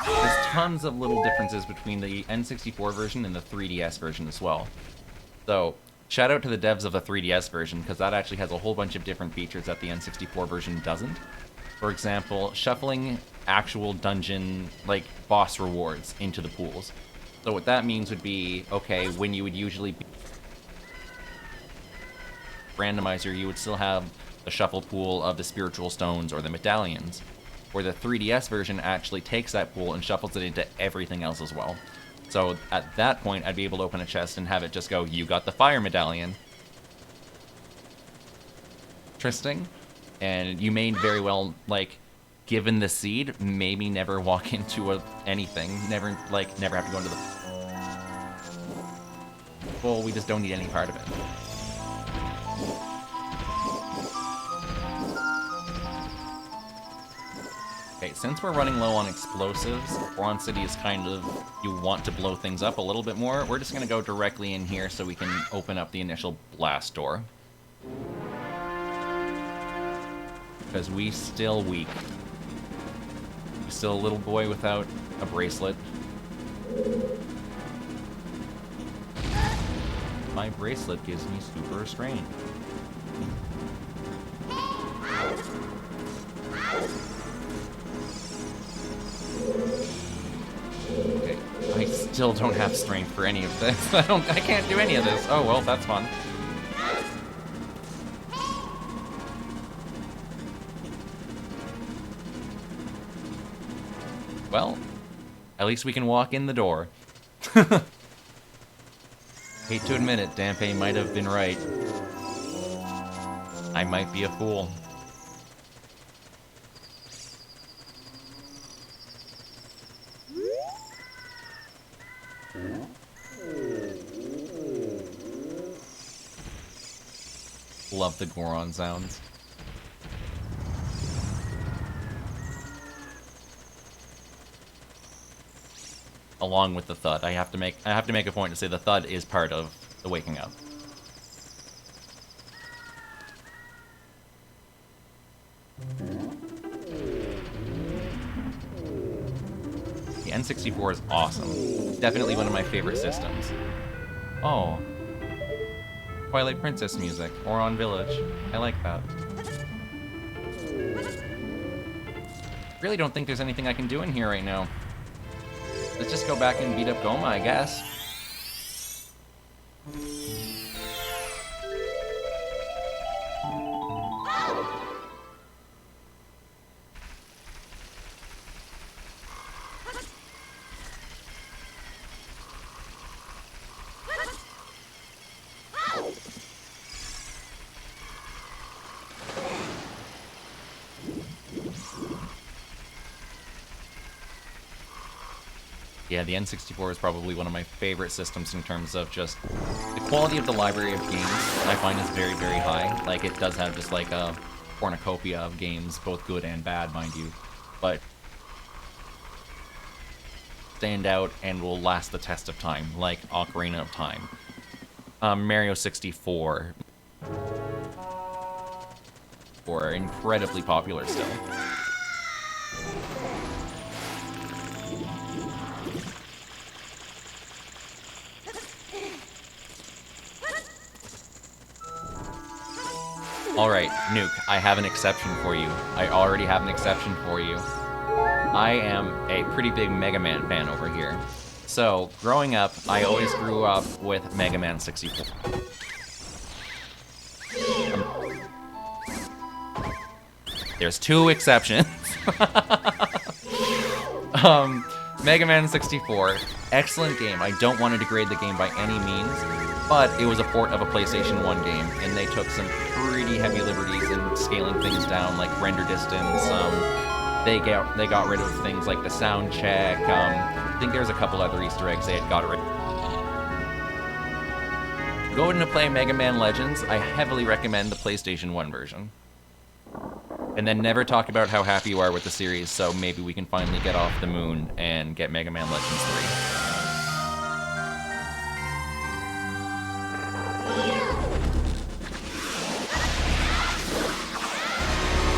There's tons of little differences between the N64 version and the 3DS version as well. So, shout out to the devs of the 3DS version, because that actually has a whole bunch of different features that the N64 version doesn't. For example, shuffling actual dungeon, like, boss rewards into the pools. So what that means would be, okay, when you would usually be Randomizer, you would still have the shuffle pool of the spiritual stones or the medallions, where the 3DS version actually takes that pool and shuffles it into everything else as well. So at that point, I'd be able to open a chest and have it just go, you got the fire medallion. Interesting. And you may very well, like, given the seed, maybe never walk into anything. Never have to go into the... Well, we just don't need any part of it. Okay, since we're running low on explosives, Boron City is kind of, you want to blow things up a little bit more, we're just going to go directly in here so we can open up the initial blast door. Because we still weak. We're still a little boy without a bracelet. My bracelet gives me super restraint. Okay, I still don't have strength for any of this. I can't do any of this. Oh well, that's fun. Well, at least we can walk in the door. Hate to admit it, Dampe might have been right. I might be a fool. Love the Goron sounds. Along with the thud. I have to make a point to say the thud is part of the waking up. The N64 is awesome. Definitely one of my favorite systems. Oh. Twilight Princess music. Oron Village. I like that. Really don't think there's anything I can do in here right now. Let's just go back and beat up Goma, I guess. Yeah, the N64 is probably one of my favorite systems in terms of just the quality of the library of games. I find is very, very high. Like, it does have just like a cornucopia of games, both good and bad, mind you, but stand out and will last the test of time, like Ocarina of Time, Mario 64, or incredibly popular still. Alright, Nuke, I have an exception for you. I already have an exception for you. I am a pretty big Mega Man fan over here. So, growing up, I always grew up with Mega Man 64. There's two exceptions. Mega Man 64, excellent game. I don't want to degrade the game by any means, but it was a port of a PlayStation 1 game, and they took some pretty heavy liberties in scaling things down, like render distance. They got rid of things like the sound check. I think there's a couple other Easter eggs they had got rid of. Going to play Mega Man Legends, I heavily recommend the PlayStation 1 version. And then never talk about how happy you are with the series, so maybe we can finally get off the moon and get Mega Man Legends 3.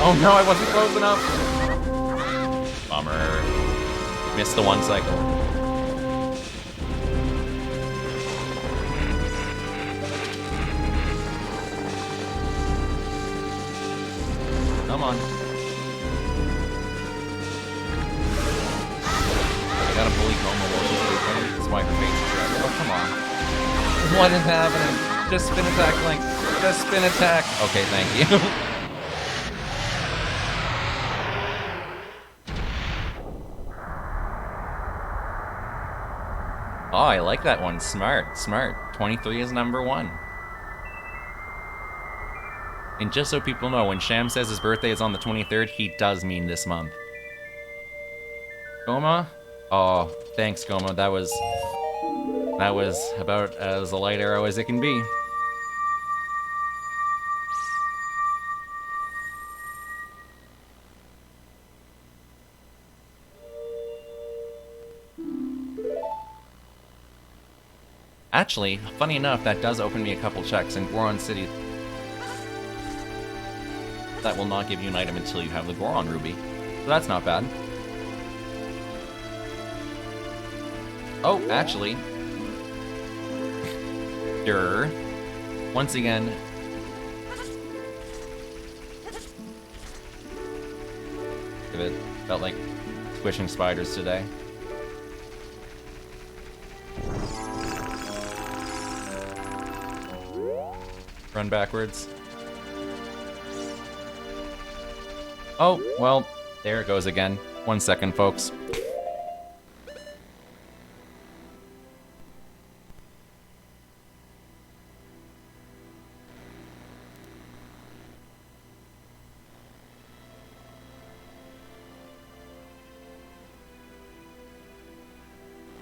Oh no, I wasn't close enough! Bummer. Missed the one cycle. Come on. I gotta bully Goma while she's sleeping. That's why her face is red. Oh, come on. What is happening? Just spin attack, Link. Just spin attack. Okay, thank you. Oh, I like that one. Smart, smart. 23 is number 1. And just so people know, when Sham says his birthday is on the 23rd, he does mean this month. Goma? Oh, thanks, Goma. That was about as a light arrow as it can be. Actually, funny enough, that does open me a couple checks in Goron City. That will not give you an item until you have the Goron Ruby. So that's not bad. Oh, actually. Durr. Once again. It felt like squishing spiders today. Run backwards. Oh, well, there it goes again. 1 second, folks.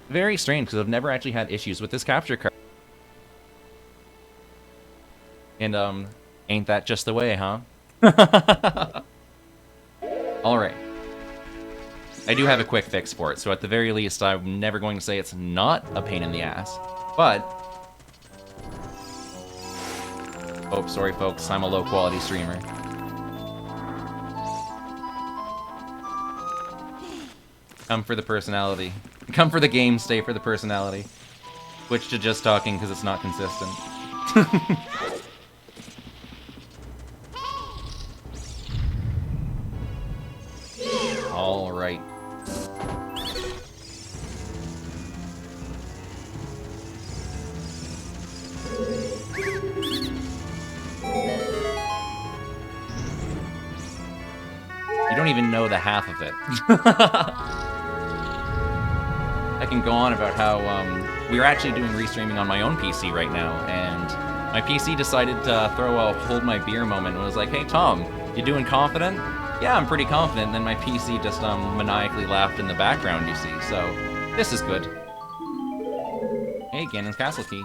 Very strange, because I've never actually had issues with this capture card. And, ain't that just the way, huh? Alright. I do have a quick fix for it, so at the very least, I'm never going to say it's not a pain in the ass. But... oh, sorry folks, I'm a low-quality streamer. Come for the personality. Come for the game, stay for the personality. Switch to just talking because it's not consistent. All right. You don't even know the half of it. I can go on about how we're actually doing restreaming on my own PC right now, and my PC decided to throw a hold my beer moment and was like, "Hey Tom, you doing confident?" Yeah, I'm pretty confident. And then my PC just maniacally laughed in the background, you see. So this is good. Hey, Ganon's Castle Key.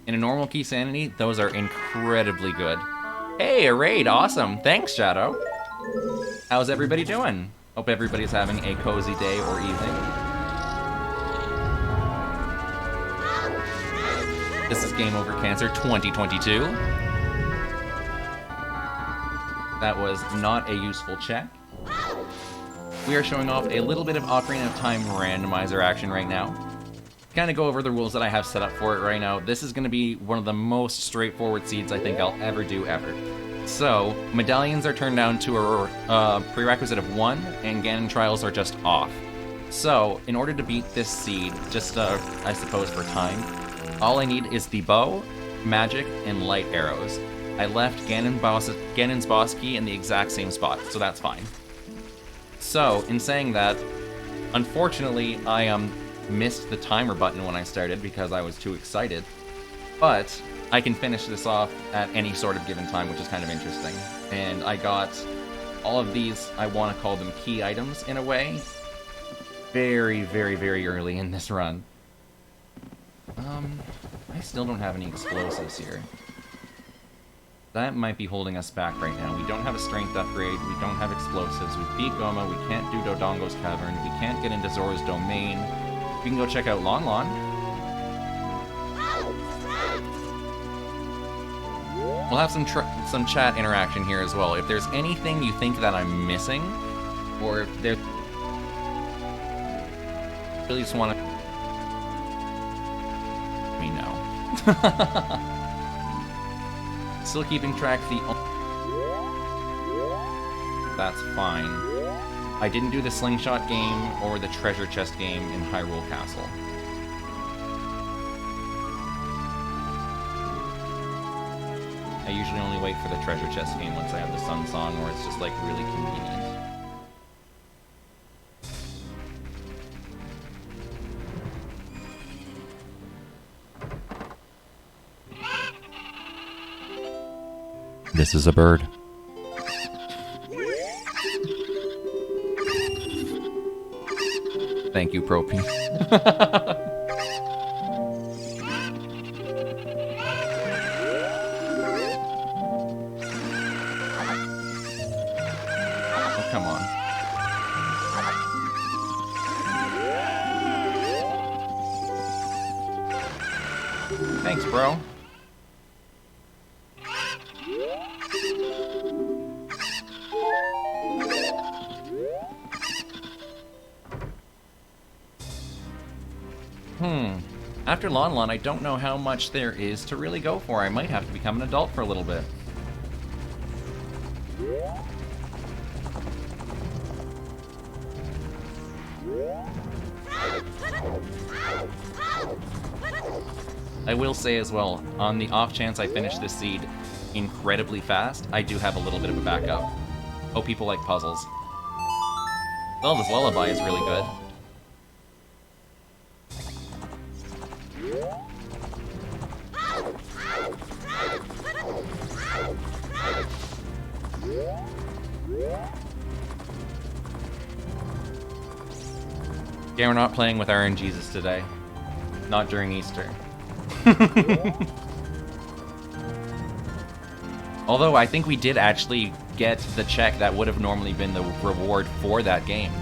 In a normal key sanity, those are incredibly good. Hey, a raid, awesome. Thanks, Shadow. How's everybody doing? Hope everybody's having a cozy day or evening. This is Game Over Cancer 2022. That was not a useful check. We are showing off a little bit of Ocarina of Time randomizer action right now. Kind of go over the rules that I have set up for it right now. This is going to be one of the most straightforward seeds I think I'll ever do ever. So, medallions are turned down to a prerequisite of 1, and Ganon trials are just off. So, in order to beat this seed, just I suppose for time, all I need is the bow, magic, and light arrows. I left Ganon's boss key in the exact same spot, so that's fine. So, in saying that, Unfortunately, I missed the timer button when I started because I was too excited. But I can finish this off at any sort of given time, which is kind of interesting. And I got all of these, I want to call them key items in a way, very, very, very early in this run. I still don't have any explosives here. That might be holding us back right now. We don't have a strength upgrade, we don't have explosives, we beat Goma, we can't do Dodongo's Cavern, we can't get into Zora's Domain. We can go check out Lon Lon. We'll have some chat interaction here as well. If there's anything you think that I'm missing, or if there... really just want to... let me know. Still keeping track the... that's fine. I didn't do the slingshot game or the treasure chest game in Hyrule Castle. I usually only wait for the treasure chest game once I have the Sun Song, or it's just like really convenient. This is a bird. Thank you, Propy. Oh, come on. Thanks, bro. After Lon Lon, I don't know how much there is to really go for. I might have to become an adult for a little bit. I will say as well, on the off chance I finish this seed incredibly fast, I do have a little bit of a backup. Oh, people like puzzles. Zelda's Lullaby is really good. Yeah, we're not playing with RNGesus today. Not during Easter. Although, I think we did actually get the check that would have normally been the reward for that game.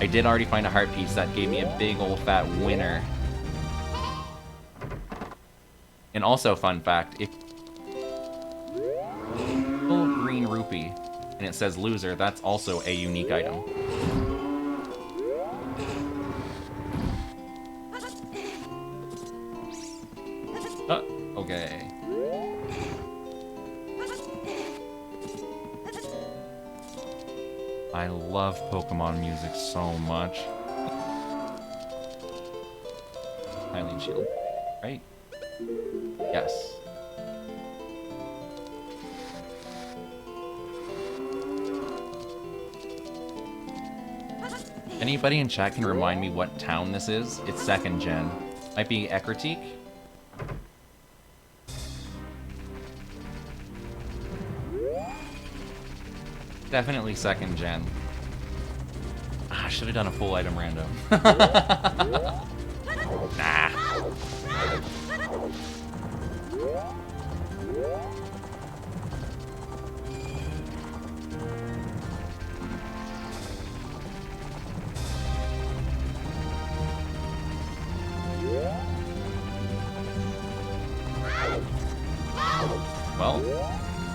I did already find a heart piece that gave me a big old fat winner. And also, fun fact, if... little green rupee, and it says loser, that's also a unique item. Okay. I love Pokemon music so much. Hylian Shield, right? Yes. Anybody in chat can remind me what town this is? It's 2nd gen. Might be Ekritique? Definitely 2nd gen. Ah, I should have done a full item random. Nah. Well,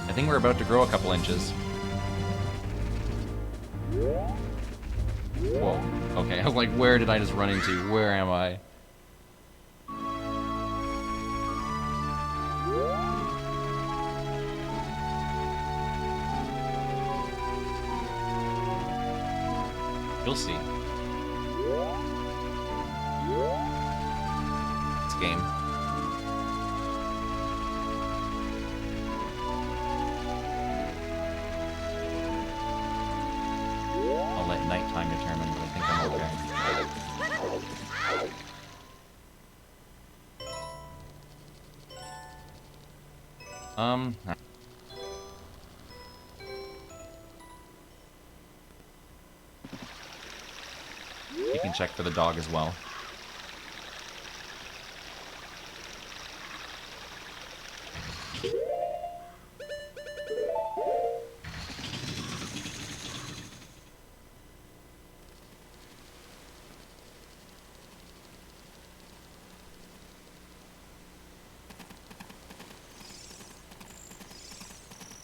I think we're about to grow a couple inches. Whoa. Okay, I was like, where did I just run into? Where am I? You'll see. It's a game. I'll let nighttime determine, but I think I'm okay. You can check for the dog as well.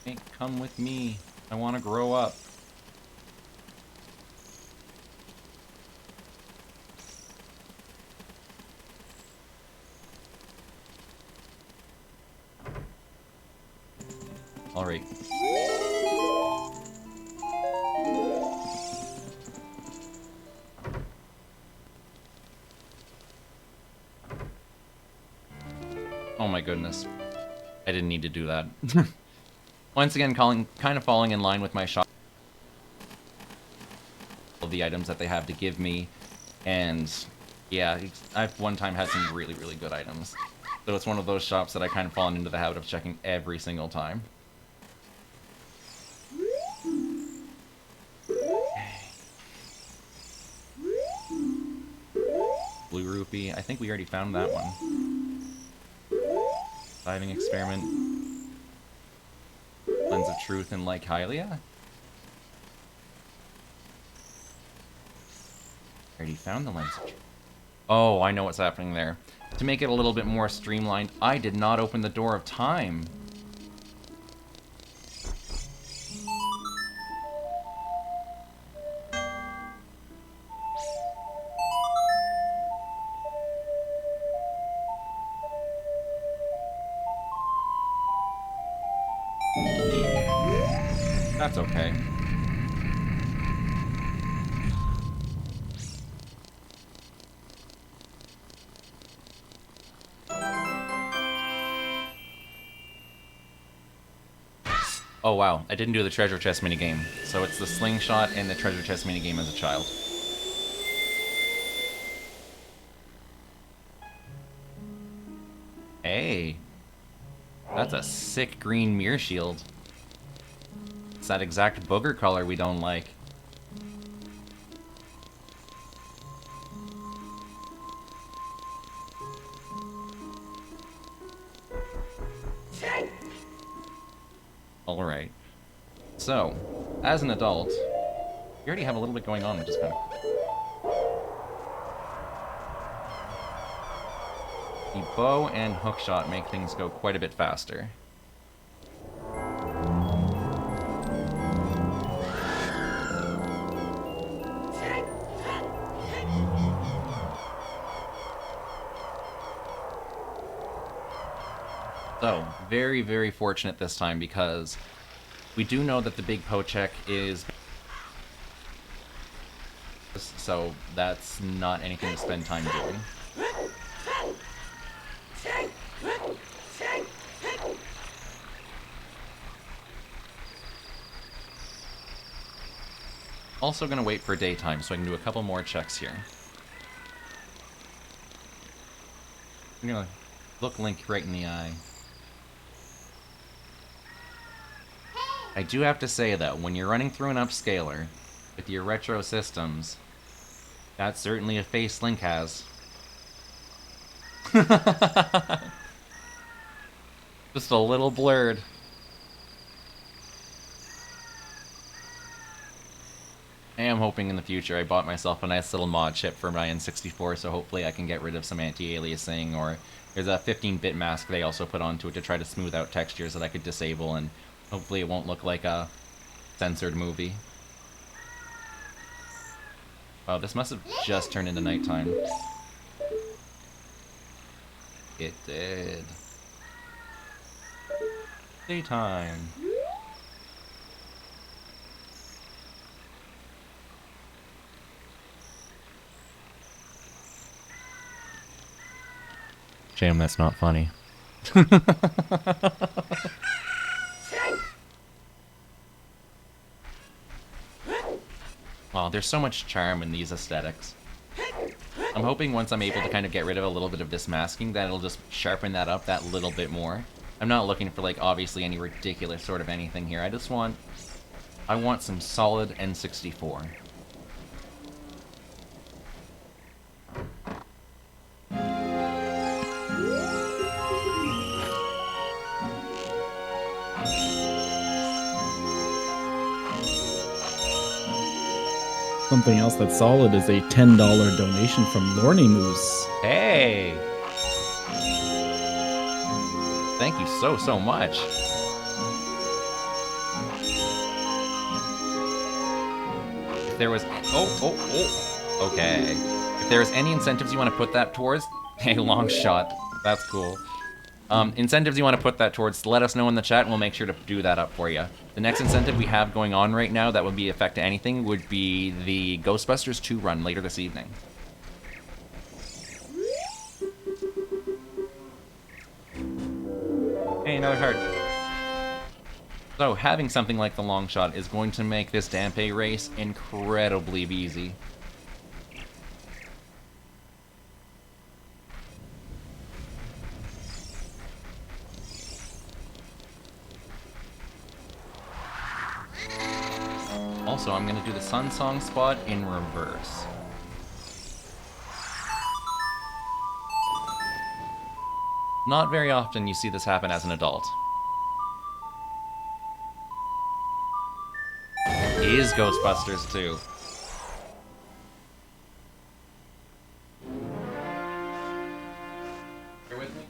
Hey, come with me. I want to grow up. All right. Oh my goodness. I didn't need to do that. Once again, kind of falling in line with my shop of the items that they have to give me. And yeah, I've one time had some really, really good items. So it's one of those shops that I kind of fallen into the habit of checking every single time. Blue rupee. I think we already found that one. Diving experiment. Lens of truth and like Hylia. Already found the lens of truth. Oh, I know what's happening there. To make it a little bit more streamlined, I did not open the door of time. That's okay. Oh wow, I didn't do the treasure chest minigame. So it's the slingshot and the treasure chest minigame as a child. Hey! That's a sick green mirror shield. It's that exact booger color we don't like. Alright. So, as an adult, you already have a little bit going on, which is kind of cool. The bow and hookshot make things go quite a bit faster. So, very, very fortunate this time because we do know that the big Pochek is... So, that's not anything to spend time doing. Also gonna wait for daytime so I can do a couple more checks here. I'm gonna look Link right in the eye. I do have to say, though, when you're running through an upscaler with your retro systems, that's certainly a face Link has. Just a little blurred. I am hoping in the future I bought myself a nice little mod chip for my N64, so hopefully I can get rid of some anti-aliasing, or there's a 15-bit mask they also put onto it to try to smooth out textures that I could disable, and hopefully it won't look like a censored movie. Oh, this must have just turned into nighttime. It did. Daytime. Shame that's not funny. Oh, there's so much charm in these aesthetics. I'm hoping once I'm able to kind of get rid of a little bit of this masking, that it'll just sharpen that up that little bit more. I'm not looking for, like, obviously any ridiculous sort of anything here. I want some solid N64. Something else that's solid is a $10 donation from Lorny Moose. Hey! Thank you so much. If there was... Oh. Okay. If there's any incentives you want to put that towards... Hey, long shot. That's cool. Incentives you want to put that towards, let us know in the chat and we'll make sure to do that up for you. The next incentive we have going on right now that would be affect to anything would be the Ghostbusters 2 run later this evening. Hey, another heart. So, having something like the long shot is going to make this Dampe race incredibly easy. Also, I'm going to do the Sun Song spot in reverse. Not very often you see this happen as an adult. Is Ghostbusters 2. Bear with me.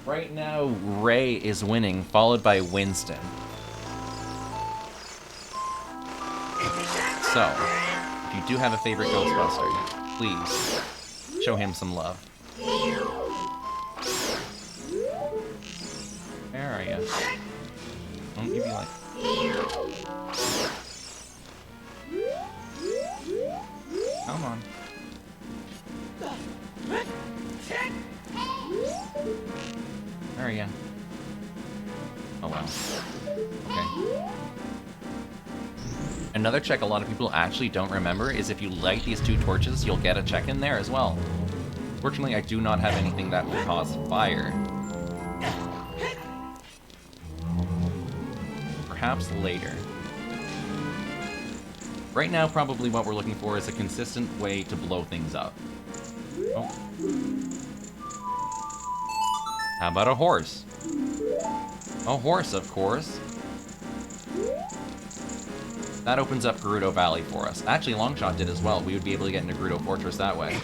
Right now, Ray is winning, followed by Winston. So, if you do have a favorite Ghostbuster, please show him some love. Where are you? Don't you be like... Come on. Where are you? Oh well. Okay. Another check a lot of people actually don't remember is if you light these two torches, you'll get a check in there as well. Fortunately, I do not have anything that will cause fire. Perhaps later. Right now, probably what we're looking for is a consistent way to blow things up. Oh. How about a horse? A horse, of course. That opens up Gerudo Valley for us. Actually, Longshot did as well. We would be able to get into Gerudo Fortress that way.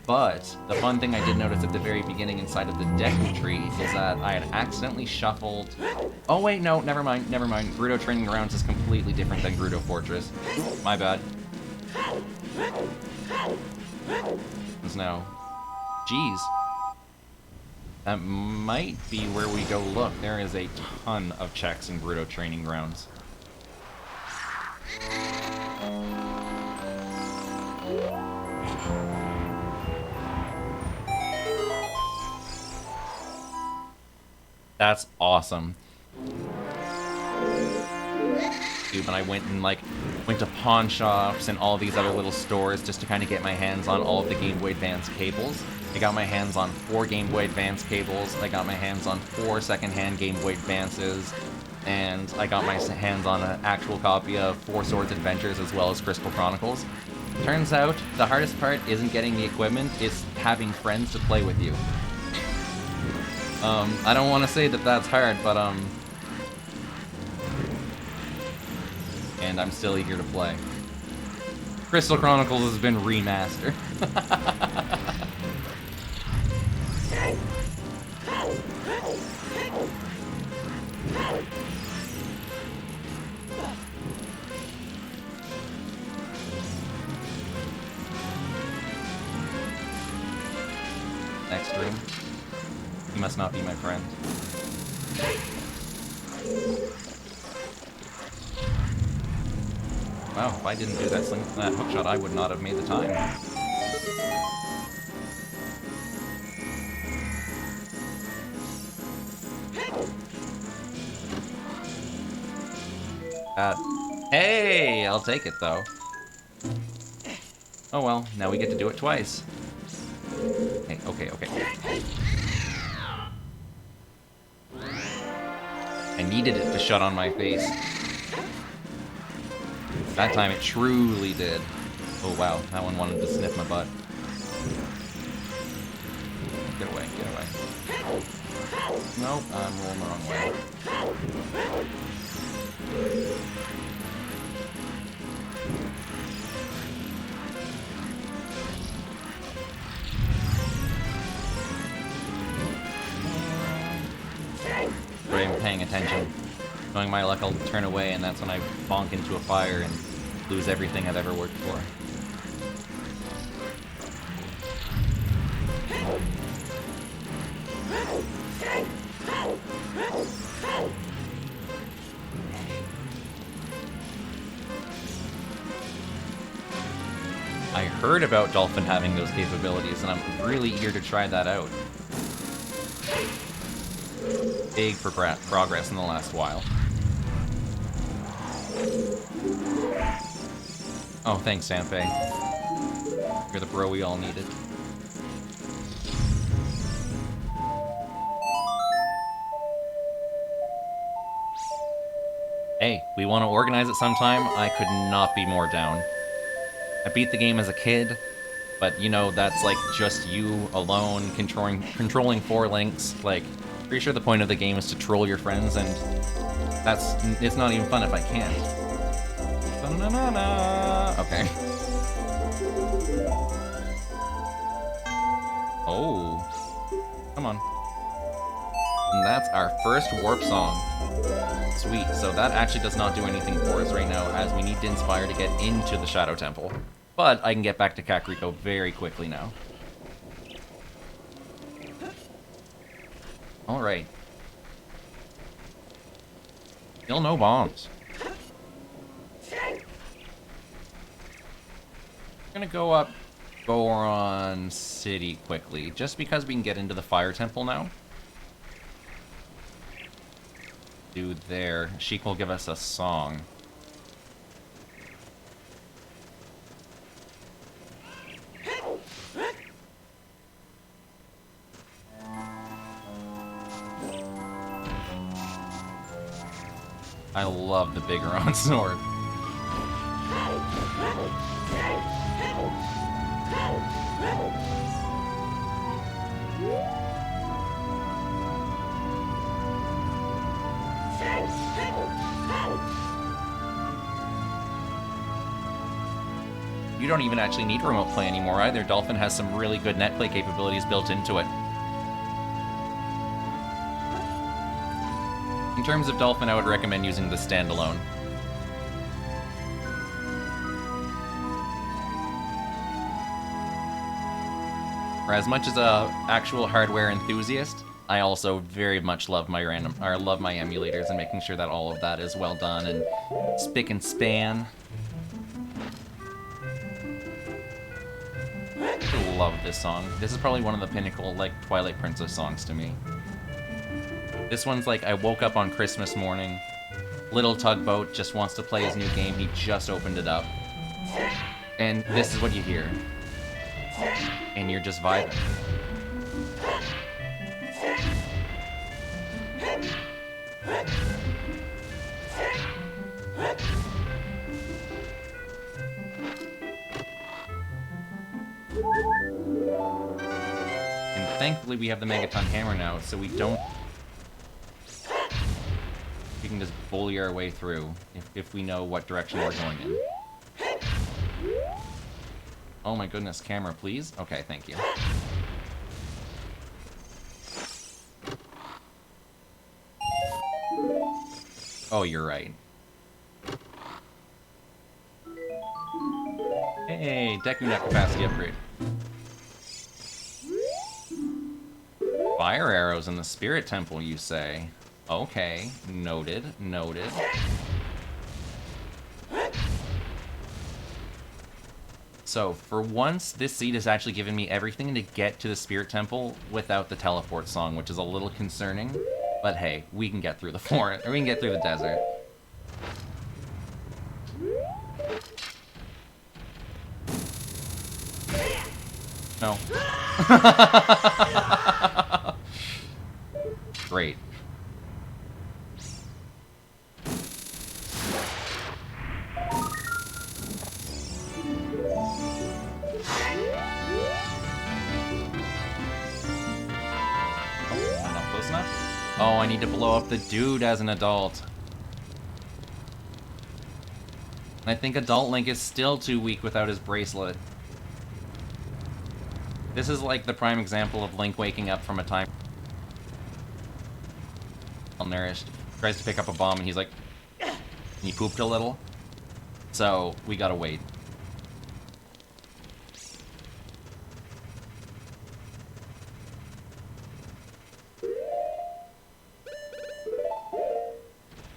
But the fun thing I did notice at the very beginning inside of the Deku Tree is that I had accidentally shuffled... Oh wait, no, never mind. Gerudo Training Grounds is completely different than Gerudo Fortress. My bad. No. Jeez. That might be where we go look. There is a ton of checks in Gerudo Training Grounds. That's awesome. Dude, when I went to pawn shops and all these other little stores just to kind of get my hands on all of the Game Boy Advance cables. I got my hands on 4 Game Boy Advance cables, I got my hands on 4 secondhand Game Boy Advances, and I got my hands on an actual copy of 4 Swords Adventures as well as Crystal Chronicles. Turns out, the hardest part isn't getting the equipment, it's having friends to play with you. I don't want to say that that's hard, but, and I'm still eager to play. Crystal Chronicles has been remastered. Next room. You must not be my friend. Wow, if I didn't do that hookshot, I would not have made the time. Hey, I'll take it though. Oh well, now we get to do it twice. Hey, okay. I needed it to shut on my face. That time it truly did. Oh wow, that one wanted to sniff my butt. Get away. Nope, I'm rolling the wrong way. But I'm paying attention. Knowing my luck, I'll turn away, and that's when I bonk into a fire and lose everything I've ever worked for. I heard about Dolphin having those capabilities, and I'm really eager to try that out. Big progress in the last while. Oh, thanks, Sanfei. You're the bro we all needed. Hey, we want to organize it sometime? I could not be more down. I beat the game as a kid, but you know, that's like just you alone controlling 4 links. Like, pretty sure the point of the game is to troll your friends, and it's not even fun if I can't. Okay. Oh. Come on. And that's our first warp song. Sweet, so that actually does not do anything for us right now, as we need to inspire to get into the Shadow Temple. But I can get back to Kakariko very quickly now. Alright. Still no bombs. I'm gonna go up Goron City quickly, just because we can get into the Fire Temple now. Do there. Sheik will give us a song. I love the big Goron sword. You don't even actually need remote play anymore either. Dolphin has some really good net play capabilities built into it. In terms of Dolphin, I would recommend using the standalone. For as much as a actual hardware enthusiast, I also very much love my emulators and making sure that all of that is well done and spick and span. I love this song. This is probably one of the pinnacle, like, Twilight Princess songs to me. This one's like, I woke up on Christmas morning, little tugboat just wants to play his new game, he just opened it up. And this is what you hear. And you're just vibing. And thankfully we have the Megaton Hammer now, so we don't... We can just bully our way through, if we know what direction we're going in. Oh my goodness, camera, please? Okay, thank you. Oh, you're right. Hey, Deku Net capacity upgrade. Fire arrows in the Spirit Temple, you say? Okay, noted, noted. So, for once, this seed has actually given me everything to get to the Spirit Temple without the teleport song, which is a little concerning. But hey, we can get through the forest, or we can get through the desert. No. Great. Not close enough? Oh, I need to blow up the dude as an adult. I think adult Link is still too weak without his bracelet. This is like the prime example of Link waking up from a time malnourished, tries to pick up a bomb and he's like, and he pooped a little. So we gotta wait.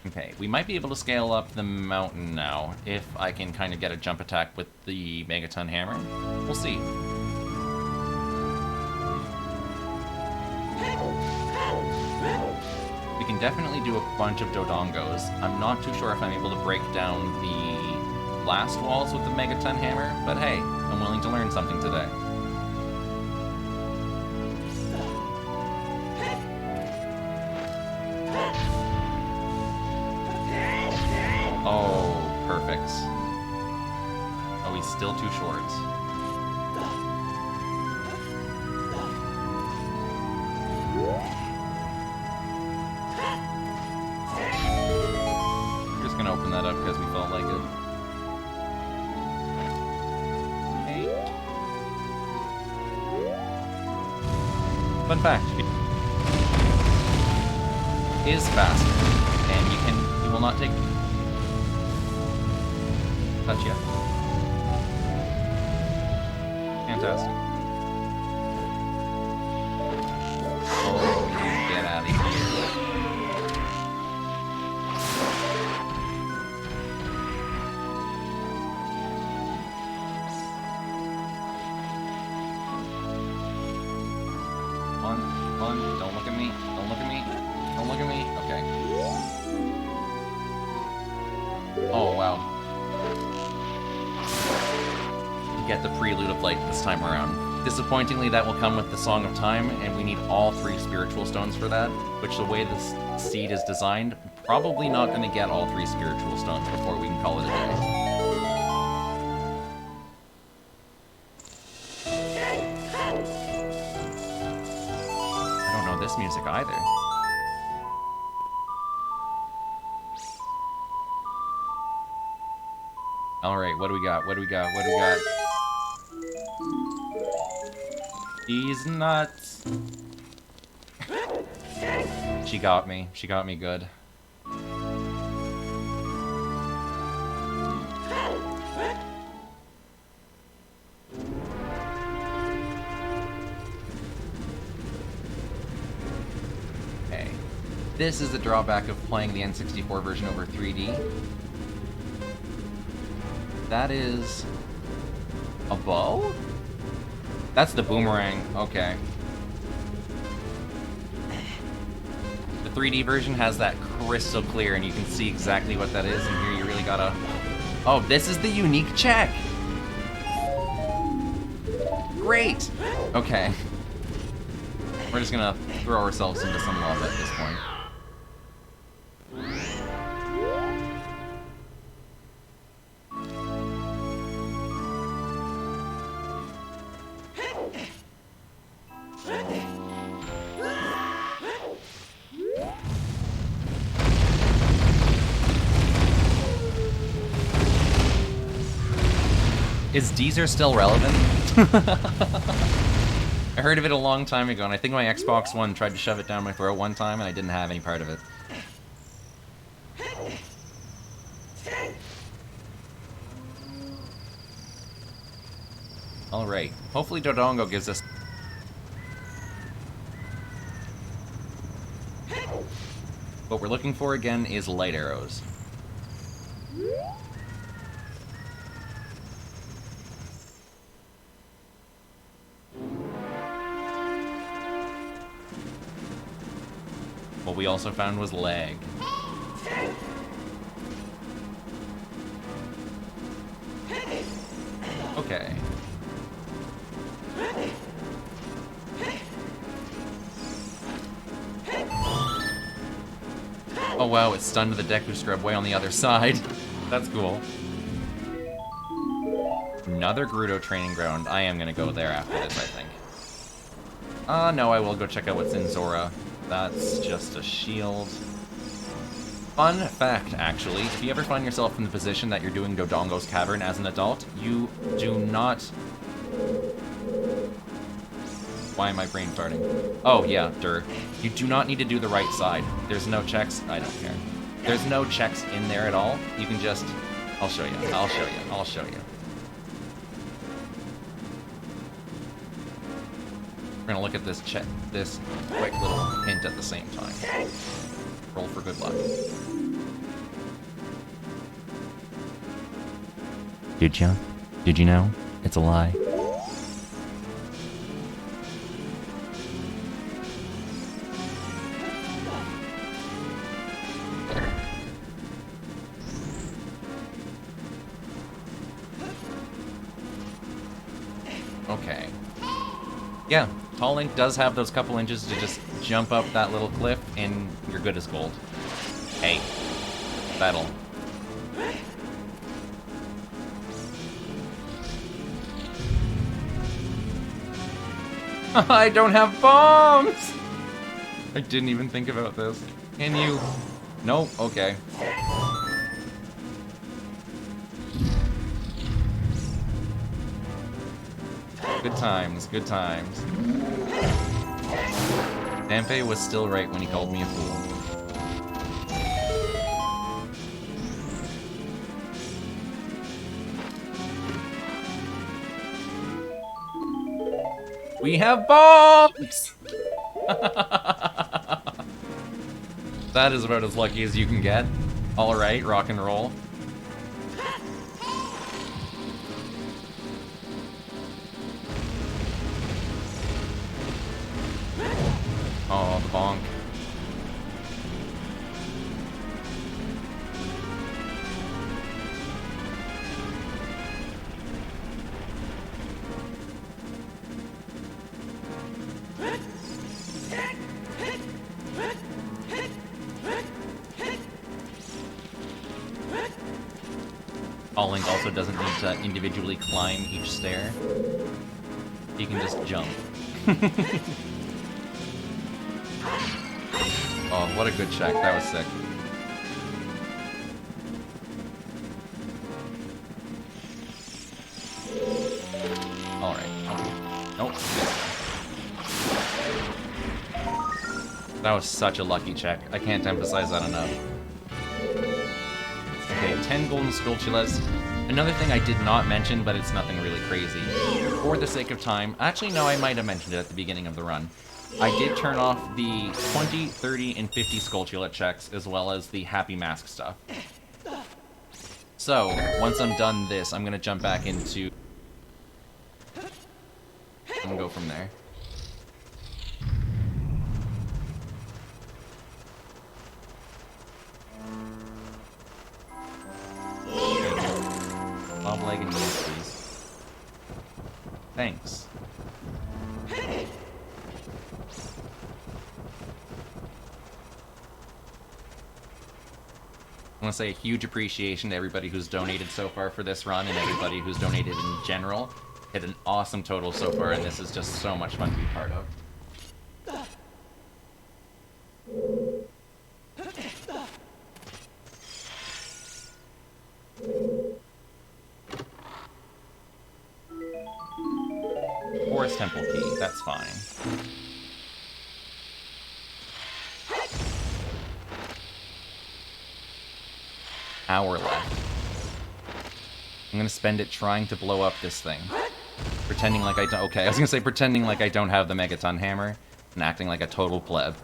Okay, we might be able to scale up the mountain now, if I can kind of get a jump attack with the Megaton Hammer. We'll see. We can definitely do a bunch of Dodongos. I'm not too sure if I'm able to break down the last walls with the Megaton Hammer, but hey, I'm willing to learn something today. Oh, perfect. Oh, he's still too short. We're just gonna open that up because we felt like it. Okay. Fun fact. Is faster, and you will not take touch yet. Fantastic. Oh, you get out of here. Fun, don't look at me, don't look at me, don't look at me, okay. Oh, wow. Get the prelude of light this time around. Disappointingly, that will come with the Song of Time, and we need all 3 spiritual stones for that, which the way this seed is designed, probably not going to get all 3 spiritual stones before we can call it a day. I don't know this music either. Alright, what do we got? What do we got? What do we got? He's nuts. She got me. She got me good. Okay. This is the drawback of playing the N64 version over 3D. That is a bow? That's the boomerang. Okay. The 3D version has that crystal clear and you can see exactly what that is, and here you really gotta... Oh, this is the unique check! Great! Okay. We're just gonna throw ourselves into some lava at this point. Is Deezer still relevant? I heard of it a long time ago, and I think my Xbox One tried to shove it down my throat one time, and I didn't have any part of it. Alright, hopefully Dodongo gives us... What we're looking for again is light arrows. What we also found was lag. Okay. wow, it stunned the Deku Scrub way on the other side. That's cool. Another Gerudo training ground. I am gonna go there after this, I think. No, I will go check out what's in Zora. That's just a shield. Fun fact, actually, if you ever find yourself in the position that you're doing Dodongo's Cavern as an adult, you do not... Why am I brain farting? Oh, yeah, dirt. You do not need to do the right side. There's no checks. I don't care. There's no checks in there at all. You can just... I'll show you. I'll show you. I'll show you. We're gonna look at this this quick little hint at the same time. Roll for good luck. Did ya? Did you know? It's a lie. Okay. Yeah, Tall Link does have those couple inches to just jump up that little cliff, and you're good as gold. Hey. Battle. I don't have bombs! I didn't even think about this. Can you... Nope, okay. Good times, good times. Dampé was still right when he called me a fool. We have bombs! That is about as lucky as you can get. Alright, rock and roll. Oh, the bonk. Link also doesn't need to individually climb each stair. He can just jump. Oh, what a good check. That was sick. Alright. Nope. That was such a lucky check. I can't emphasize that enough. Okay, 10 golden Skulltulas. Another thing I did not mention, but it's nothing really crazy. For the sake of time... Actually, no, I might have mentioned it at the beginning of the run. I did turn off the 20, 30, and 50 Skulltula checks, as well as the Happy Mask stuff. So, once I'm done this, I'm gonna jump back into... and go from there. Bob leg and knees, please. Thanks. I want to say a huge appreciation to everybody who's donated so far for this run and everybody who's donated in general. Hit an awesome total so far, and this is just so much fun to be part of. Forest Temple key, that's fine. Hour left. I'm gonna spend it trying to blow up this thing. Pretending like I don't... Okay, I was gonna say pretending like I don't have the Megaton Hammer and acting like a total pleb.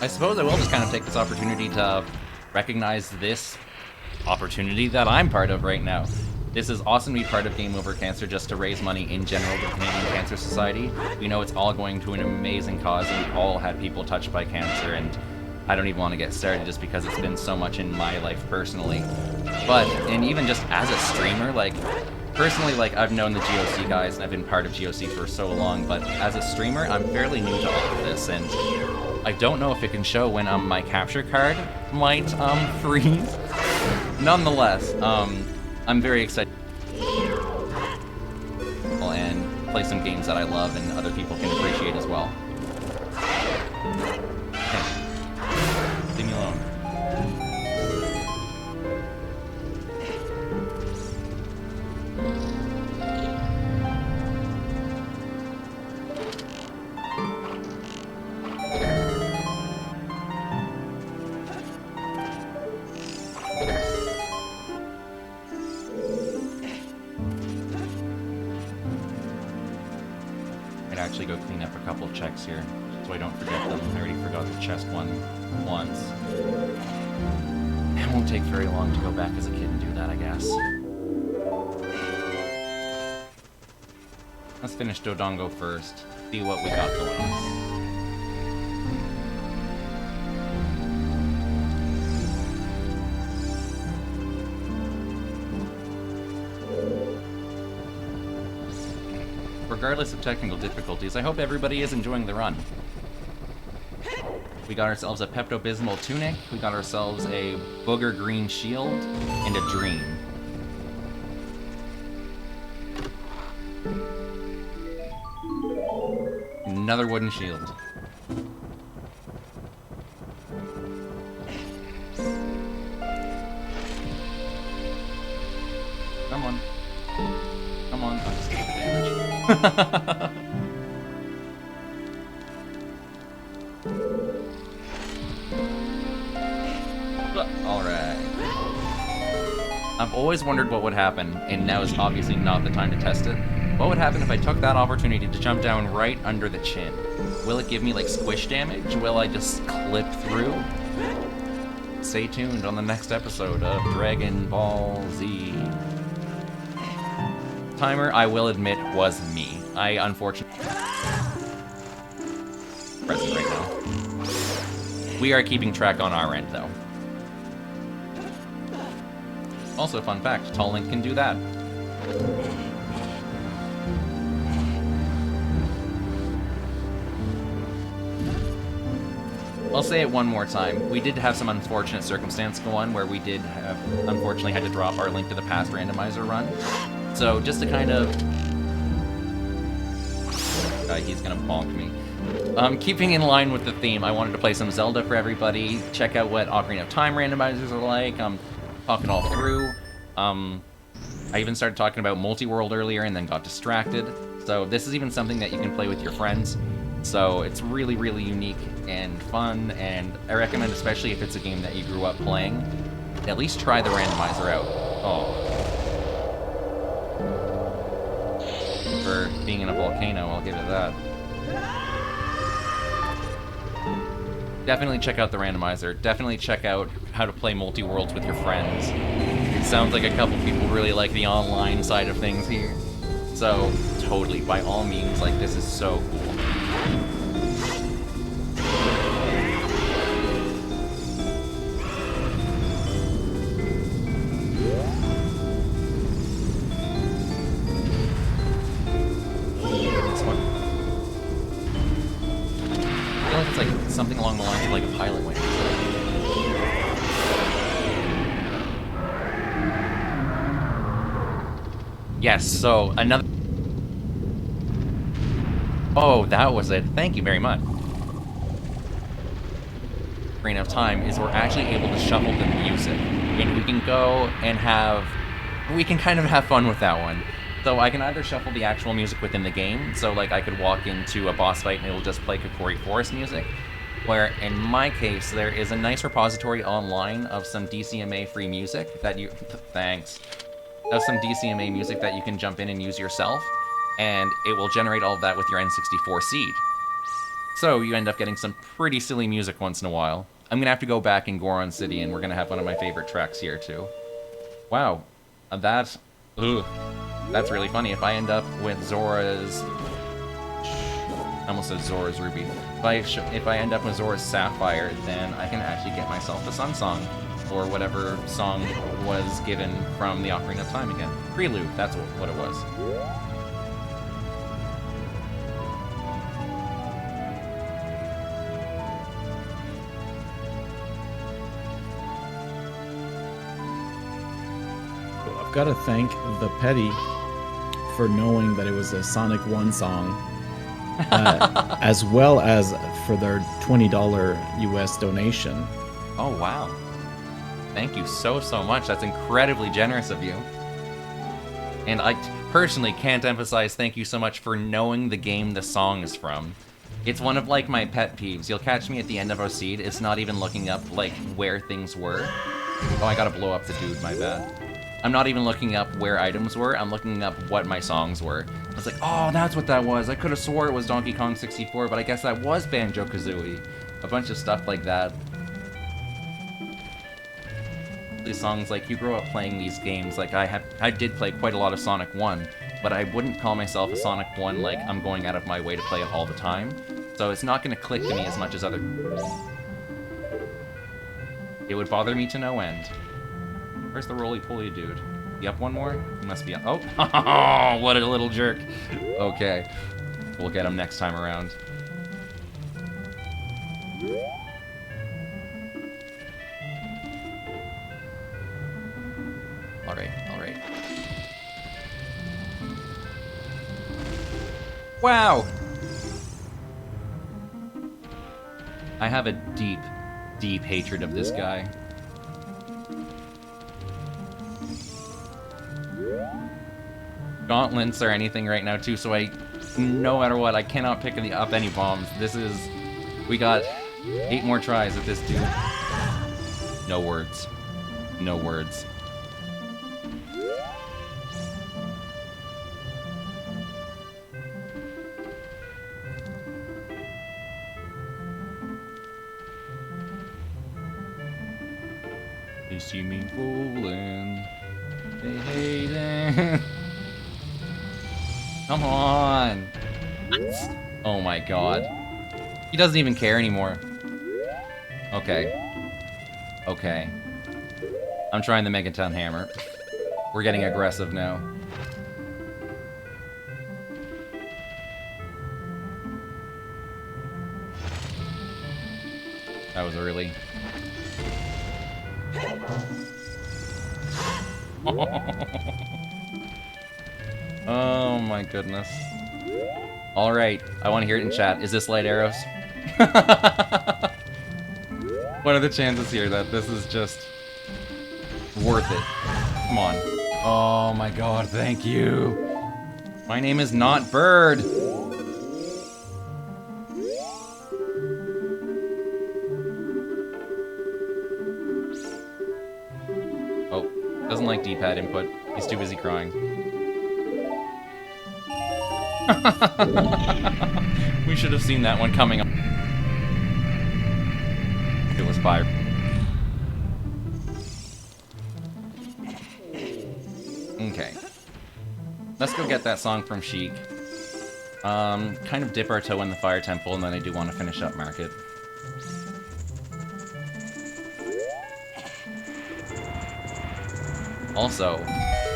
I suppose I will just kind of take this opportunity to recognize this opportunity that I'm part of right now. This is awesome to be part of Game Over Cancer just to raise money in general to the Canadian Cancer Society. We know it's all going to an amazing cause, and we've all had people touched by cancer, and I don't even want to get started just because it's been so much in my life personally. But, and even just as a streamer, like, personally, like, I've known the GOC guys and I've been part of GOC for so long, but as a streamer, I'm fairly new to all of this, and I don't know if it can show when my capture card might freeze. Nonetheless, I'm very excited and play some games that I love and other people can appreciate as well. Okay. Leave me alone. Actually go clean up a couple of checks here, so I don't forget them. I already forgot the chest one once. It won't take very long to go back as a kid and do that, I guess. Let's finish Dodongo first, see what we got going on. Regardless of technical difficulties, I hope everybody is enjoying the run. We got ourselves a Pepto-Bismol tunic, we got ourselves a booger green shield, and a dream. Another wooden shield. Come on. Come on. I'll just take the damage. Alright. I've always wondered what would happen, and now is obviously not the time to test it. What would happen if I took that opportunity to jump down right under the chin? Will it give me, like, squish damage? Will I just clip through? Stay tuned on the next episode of Dragon Ball Z. Timer, I will admit, was me. I unfortunately present right now. We are keeping track on our end, though. Also, fun fact, Tall Link can do that. I'll say it one more time. We did have some unfortunate circumstance go on where we did have, unfortunately, had to drop our Link to the Past randomizer run. So, just to kind of... he's gonna bonk me. Keeping in line with the theme, I wanted to play some Zelda for everybody, check out what Ocarina of Time randomizers are like, talk it all through. I even started talking about multi-world earlier and then got distracted. So, this is even something that you can play with your friends. So, it's really, really unique and fun, and I recommend, especially if it's a game that you grew up playing, at least try the randomizer out. Oh. For being in a volcano, I'll give it that. Definitely check out the randomizer. Definitely check out how to play multi-worlds with your friends. It sounds like a couple people really like the online side of things here. So, totally, by all means, like, this is so cool. It's like something along the lines of like a pilot wing. Yes, so another... Oh, that was it. Thank you very much. Ocarina of Time is we're actually able to shuffle the music. And we can go and have... We can kind of have fun with that one. So I can either shuffle the actual music within the game, so like I could walk into a boss fight and it'll just play Kokori Forest music, where in my case there is a nice repository online of some DCMA free music that you... Thanks. Of some DCMA music that you can jump in and use yourself, and it will generate all of that with your N64 seed. So you end up getting some pretty silly music once in a while. I'm gonna have to go back in Goron City and we're gonna have one of my favorite tracks here too. Wow. That's... Ugh. That's really funny. If I end up with Zora's... I almost said Zora's Ruby. If I end up with Zora's Sapphire, then I can actually get myself a Sun Song, or whatever song was given from the Ocarina of Time again. Prelude, that's what it was. I've got to thank the Petty for knowing that it was a Sonic 1 song, as well as for their $20 US donation. Oh, wow. Thank you so much. That's incredibly generous of you. And I personally can't emphasize thank you so much for knowing the game the song is from. It's one of, like, my pet peeves. You'll catch me at the end of Oseed. It's not even looking up, like, where things were. Oh, I gotta blow up the dude, my bad. I'm not even looking up where items were, I'm looking up what my songs were. I was like, oh, that's what that was. I could have swore it was Donkey Kong 64, but I guess that was Banjo-Kazooie. A bunch of stuff like that. These songs, like, you grow up playing these games. Like, I did play quite a lot of Sonic 1, but I wouldn't call myself a Sonic 1 like I'm going out of my way to play it all the time. So it's not going to click to me as much as other... It would bother me to no end. Where's the roly-poly dude? He up one more? He must be up. Oh! Oh, what a little jerk. Okay. We'll get him next time around. Alright, alright. Wow! I have a deep, deep hatred of this guy. Gauntlets or anything right now too, so no matter what, I cannot pick up any bombs. We got 8 more tries with this dude. No words. No words. They see me rolling. They hate it. Come on! Oh my god. He doesn't even care anymore. Okay. Okay. I'm trying the Megaton Hammer. We're getting aggressive now. That was early. Oh my goodness. Alright, I want to hear it in chat. Is this light arrows? What are the chances here that this is just worth it? Come on. Oh my god, thank you. My name is not Bird. Oh, doesn't like D-pad input. He's too busy crying. We should have seen that one coming up. It was fire. Okay. Let's go get that song from Sheik. Kind of dip our toe in the Fire Temple, and then I do want to finish up Market. Also,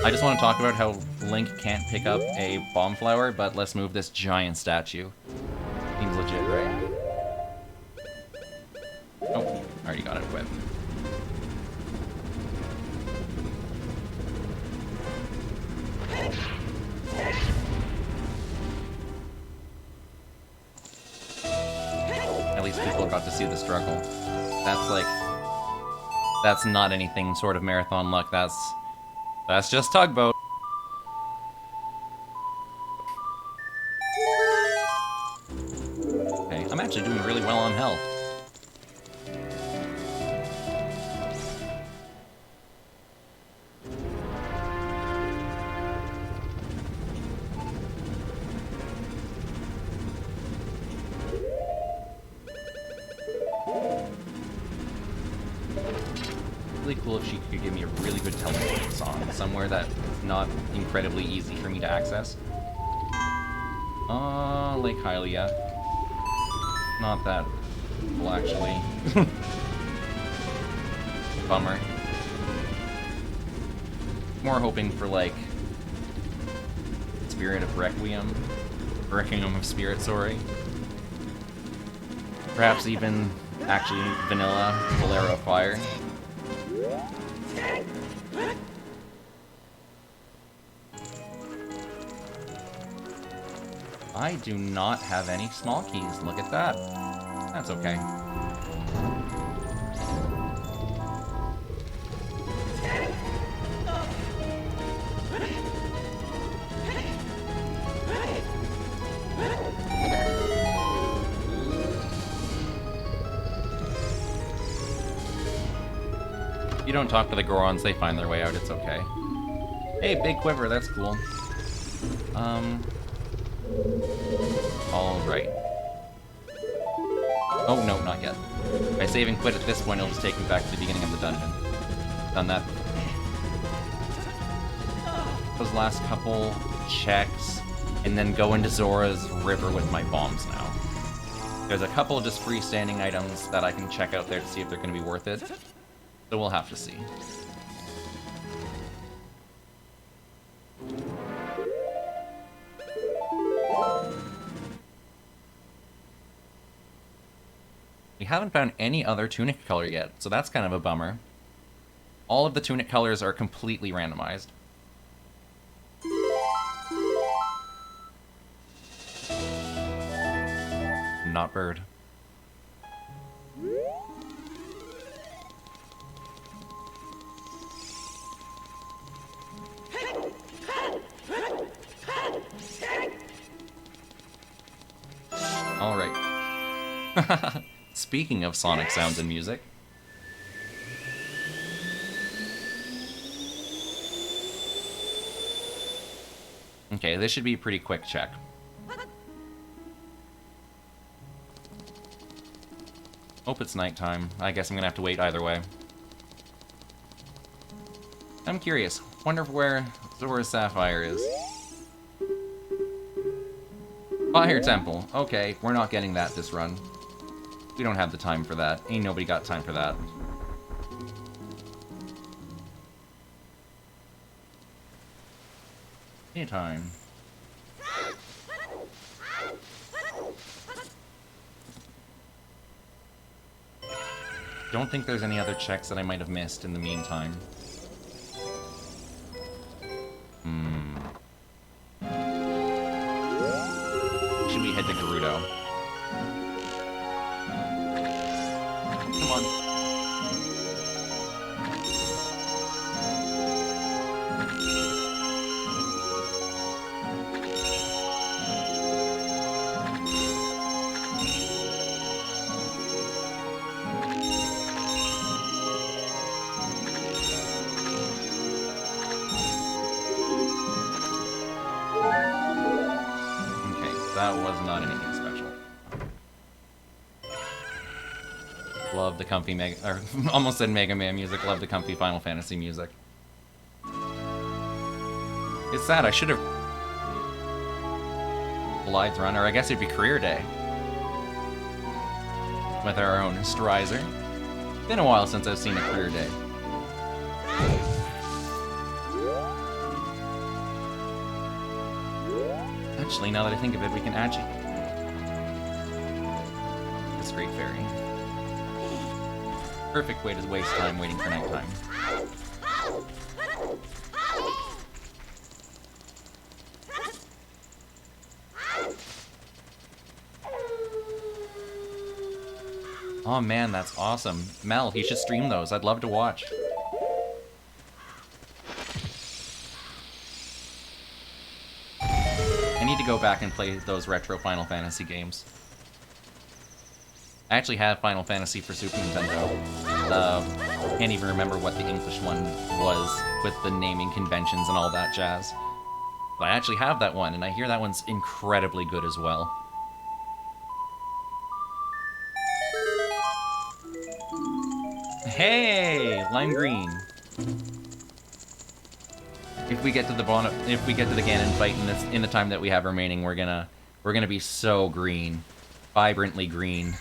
I just want to talk about how Link can't pick up a bomb flower, but let's move this giant statue. Seems legit, right? Oh, already got it equipped. At least people got to see the struggle. That's not anything sort of marathon luck, that's just Tugboat. Okay, I'm actually doing really well on health. Really cool if she could give me a really good teleporting song, somewhere that's not incredibly easy for me to access. Lake Hylia. Not that cool, actually. Bummer. More hoping for, like, Spirit of Requiem. Requiem of Spirit, sorry. Perhaps even, actually, Vanilla Bolero Fire. I do not have any small keys. Look at that. That's okay. You don't talk to the Gorons, they find their way out, it's okay. Hey, big quiver, that's cool. Alright. Oh, no, not yet. If I save and quit at this point, it'll just take me back to the beginning of the dungeon. Done that. Those last couple checks, and then go into Zora's River with my bombs now. There's a couple of just freestanding items that I can check out there to see if they're going to be worth it. So we'll have to see. We haven't found any other tunic color yet, so that's kind of a bummer. All of the tunic colors are completely randomized. Not bird. Alright. Speaking of Sonic sounds and music. Okay, this should be a pretty quick check. Hope it's nighttime. I guess I'm gonna have to wait either way. I'm curious. Wonder where Zora's Sapphire is. Fire Temple. Okay, we're not getting that this run. We don't have the time for that. Ain't nobody got time for that. Anytime. Don't think there's any other checks that I might have missed in the meantime. Should we head to Gerudo? Come on. That was not anything special. Love the comfy almost said Mega Man music, love the comfy Final Fantasy music. It's sad, I should have Blythe's run, or I guess it'd be career day. With our own Strizer. Been a while since I've seen a career day. Actually, now that I think of it, we can actually... This Great Fairy. Perfect way to waste time waiting for nighttime. Oh man, that's awesome. Mel, he should stream those. I'd love to watch. I need to go back and play those retro Final Fantasy games. I actually have Final Fantasy for Super Nintendo. Can't even remember what the English one was with the naming conventions and all that jazz. But I actually have that one, and I hear that one's incredibly good as well. Hey, lime green. If we get to the Ganon fight in the time that we have remaining, we're gonna be so green. vibrantly green.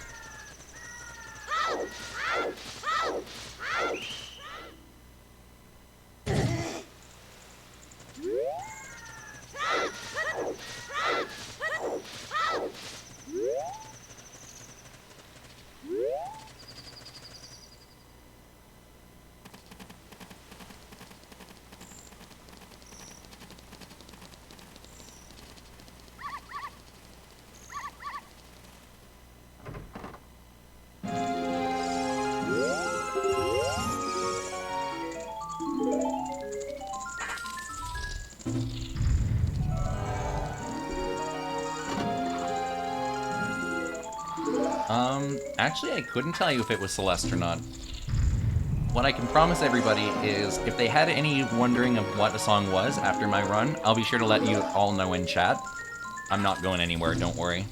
Actually, I couldn't tell you if it was Celeste or not. What I can promise everybody is, if they had any wondering of what the song was after my run, I'll be sure to let you all know in chat. I'm not going anywhere, don't worry.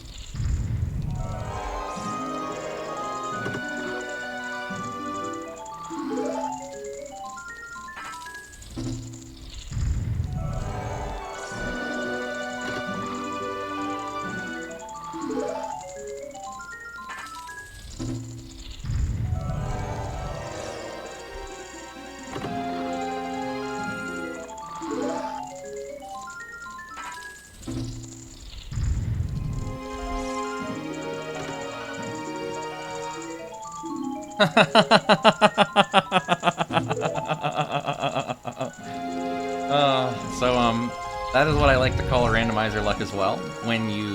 That is what I like to call a randomizer luck as well. When you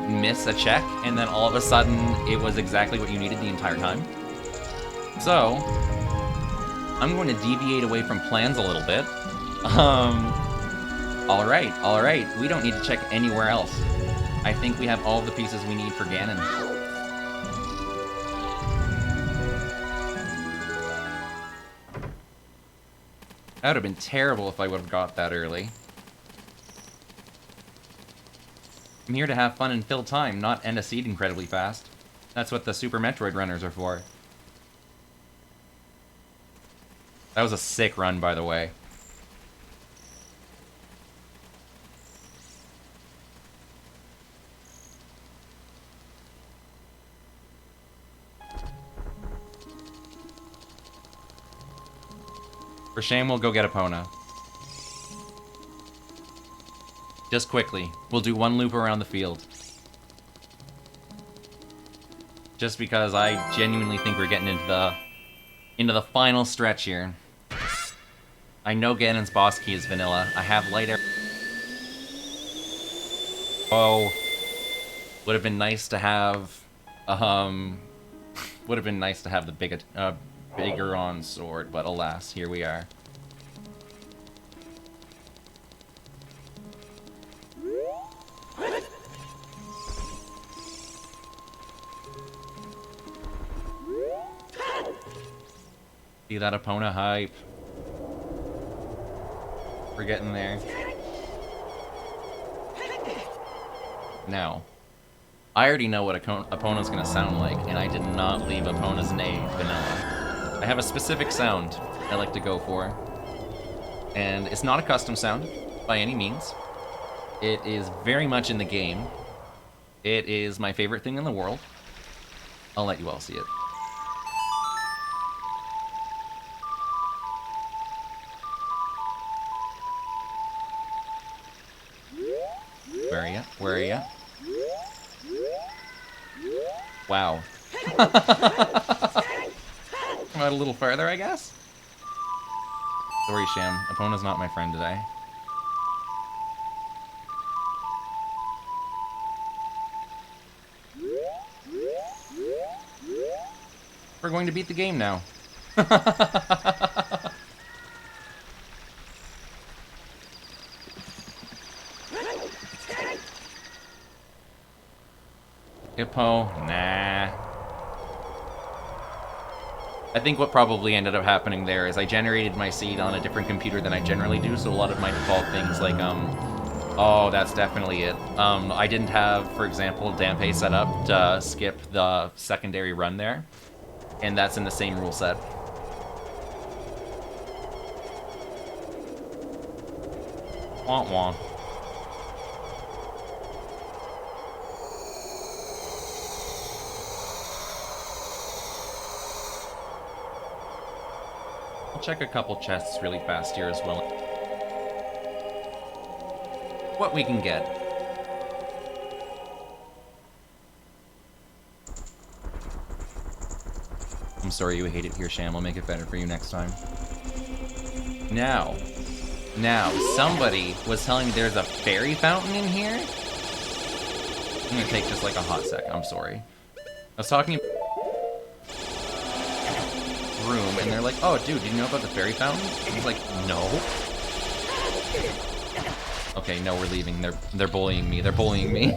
miss a check, and then all of a sudden, it was exactly what you needed the entire time. So, I'm going to deviate away from plans a little bit. Alright, we don't need to check anywhere else. I think we have all the pieces we need for Ganon. That would have been terrible if I would have got that early. I'm here to have fun and fill time, not end a seed incredibly fast. That's what the Super Metroid runners are for. That was a sick run, by the way. For shame, we'll go get Epona. Just quickly, we'll do one loop around the field. Just because I genuinely think we're getting into the final stretch here. I know Ganon's boss key is vanilla. I have light air. Oh, would have been nice to have. Would have been nice to have the bigger on sword, but alas, here we are. See that Epona hype? We're getting there. Now, I already know what Epona's gonna sound like, and I did not leave Epona's name vanilla. I have a specific sound I like to go for, and it's not a custom sound by any means. It is very much in the game. It is my favorite thing in the world. I'll let you all see it. Where are ya? Where are ya? Wow. Come out a little farther, I guess? Sorry, Sham. Epona's not my friend today. We're going to beat the game now. Hippo? Nah. I think what probably ended up happening there is I generated my seed on a different computer than I generally do, so a lot of my default things like, oh, that's definitely it. I didn't have, for example, Dampe set up to skip the secondary run there, and that's in the same rule set. Wah wah. I'll check a couple chests really fast here as well. What we can get. I'm sorry you hate it here, Sham. I'll make it better for you next time. Now, somebody was telling me there's a fairy fountain in here. I'm gonna take just like a hot sec. I'm sorry. I was talking room, and they're like, "Oh, dude, did you know about the fairy fountain?" I was like, "No." Okay, no, we're leaving. They're bullying me. They're bullying me.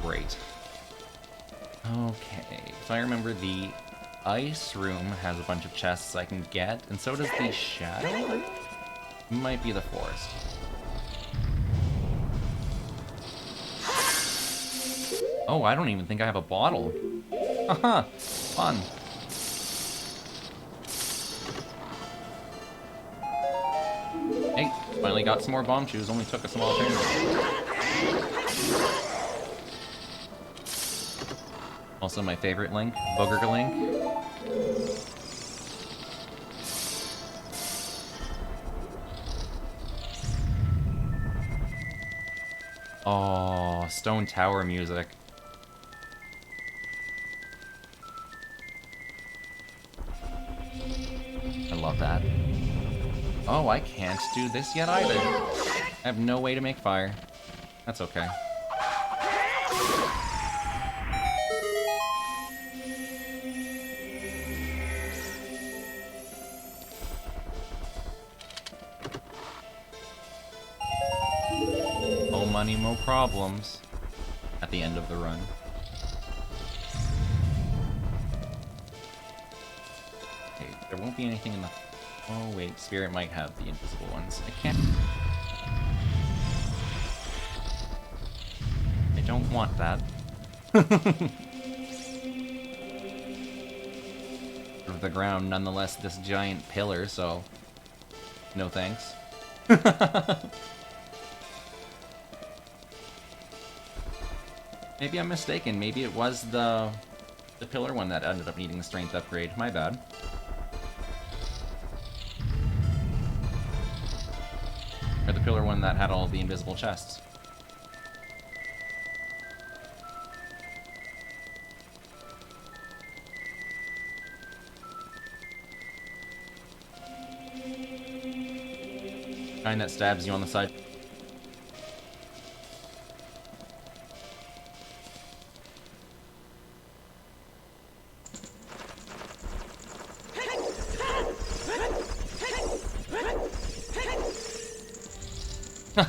Great. Okay, so I remember the ice room has a bunch of chests I can get, and so does the shadow room? Might be the forest. Oh, I don't even think I have a bottle. Haha, fun. Hey, finally got some more bomb shoes, only took a small turn. Also my favorite link, Booger Link. Oh, Stone Tower music. I love that. Oh, I can't do this yet either. I have no way to make fire. That's okay. No money, no problems. At the end of the run. Okay, there won't be anything in the... Oh wait, Spirit might have the invisible ones. I can't... I don't want that. Of the ground, nonetheless, this giant pillar, so... No thanks. Maybe I'm mistaken. Maybe it was the pillar one that ended up needing the strength upgrade. My bad. Or the pillar one that had all the invisible chests. Kind that stabs you on the side.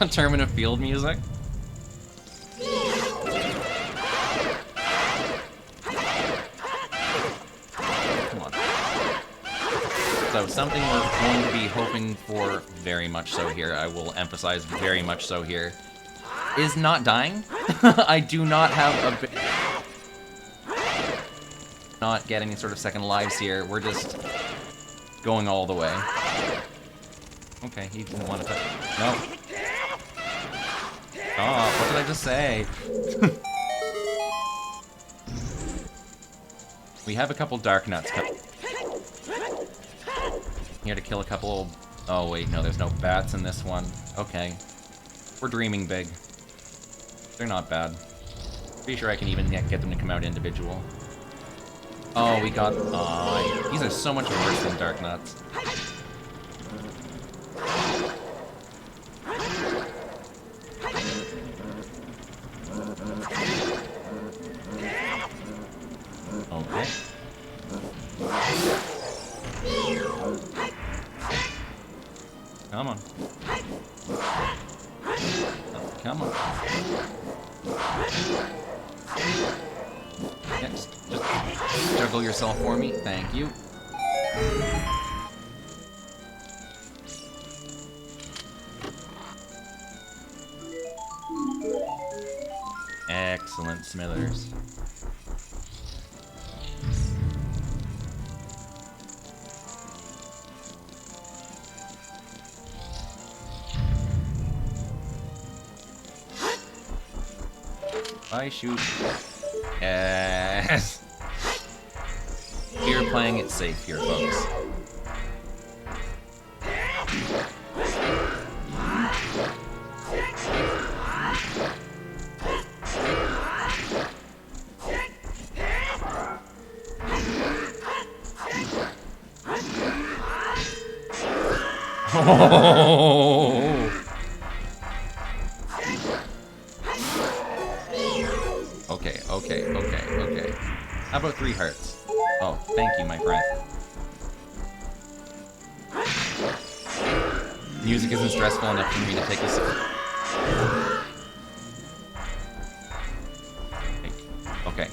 Termina field music. Come on. So something we're going to be hoping for very much so here, I will emphasize very much so here, is not dying. I do not have a bit... Not get any sort of second lives here, we're just going all the way. Okay, he didn't want to touch... No. Oh, what did I just say? We have a couple dark nuts coming. Here to kill a couple... Oh wait, no, there's no bats in this one. Okay. We're dreaming big. They're not bad. Pretty sure I can even get them to come out individual. Oh, we got... these are so much worse than dark nuts. Okay. Come on. Oh, come on. Yeah, just juggle yourself for me. Thank you. Excellent, Smithers. I shoot. Yes. We are playing it safe here, folks. Okay. How about 3 hearts? Oh, thank you, my friend. Music isn't stressful enough for me to take this. Okay.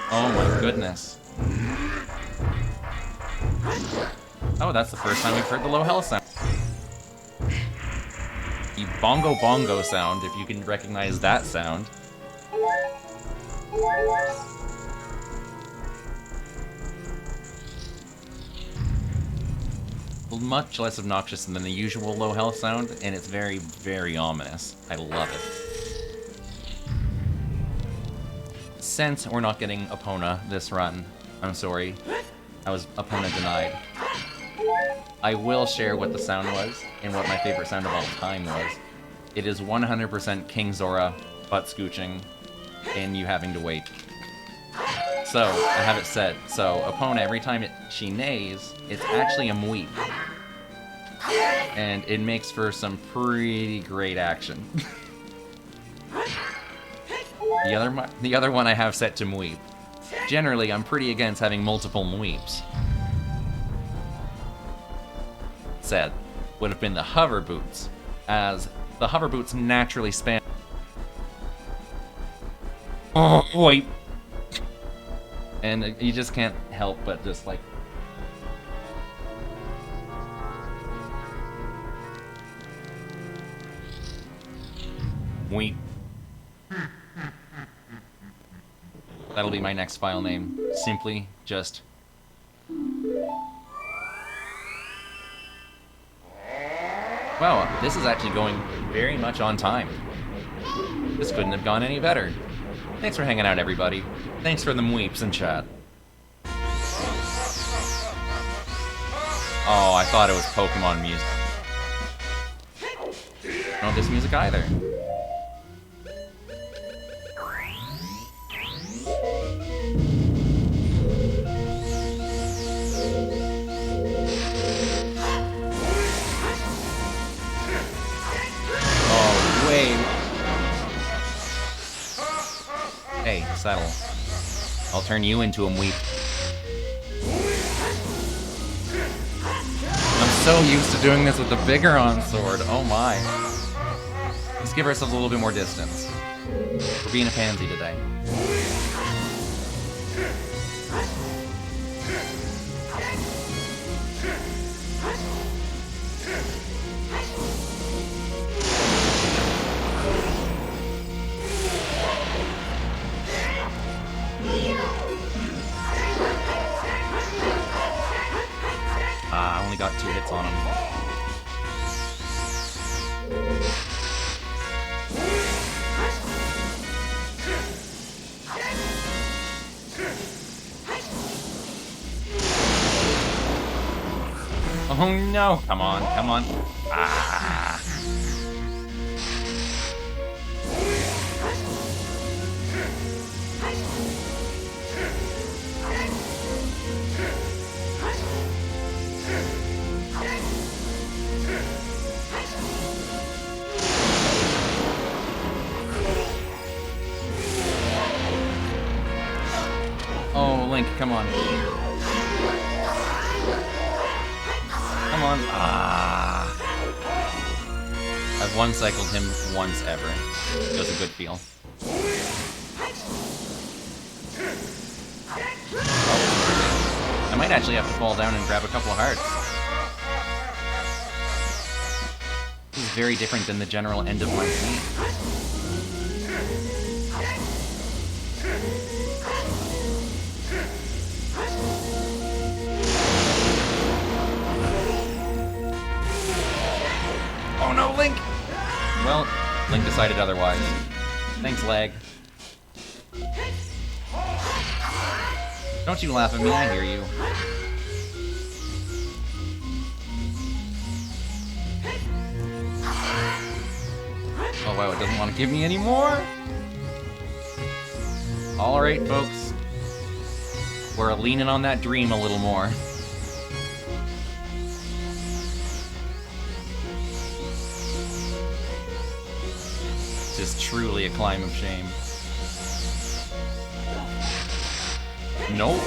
Oh my goodness. Oh, that's the first time we've heard the low health sound. The bongo sound, if you can recognize that sound. Much less obnoxious than the usual low health sound, and it's very, very ominous. I love it. Since we're not getting Epona this run, I'm sorry, I was Epona denied. I will share what the sound was, and what my favorite sound of all time was. It is 100% King Zora butt scooching, and you having to wait. So, I have it set. So, Epona, every time she neighs, it's actually a mweep. And it makes for some pretty great action. The other one I have set to mweep. Generally, I'm pretty against having multiple mweeps. Said would have been the hover boots, as the hover boots naturally span. Oh, wait. And you just can't help but just like. Weep. That'll be my next file name. Simply just. Wow, this is actually going very much on time. This couldn't have gone any better. Thanks for hanging out, everybody. Thanks for the mweeps in chat. Oh, I thought it was Pokemon music. I don't know this music either. Oh, wait. Hey, settle. I'll turn you into a mweep. I'm so used to doing this with the Biggoron sword. Oh my. Let's give ourselves a little bit more distance. We're being a pansy today. I only got 2 hits on him. Oh no! Come on, come on. Ah! Oh, Link, come on. Come on. Ah. I've one-cycled him once ever. It was a good feel. Oh. I might actually have to fall down and grab a couple of hearts. This is very different than the general end of my scene. excited otherwise. Thanks, lag. Don't you laugh at me, I hear you. Oh wow, it doesn't want to give me any more? Alright, folks. We're leaning on that dream a little more. This is truly a climb of shame. Nope.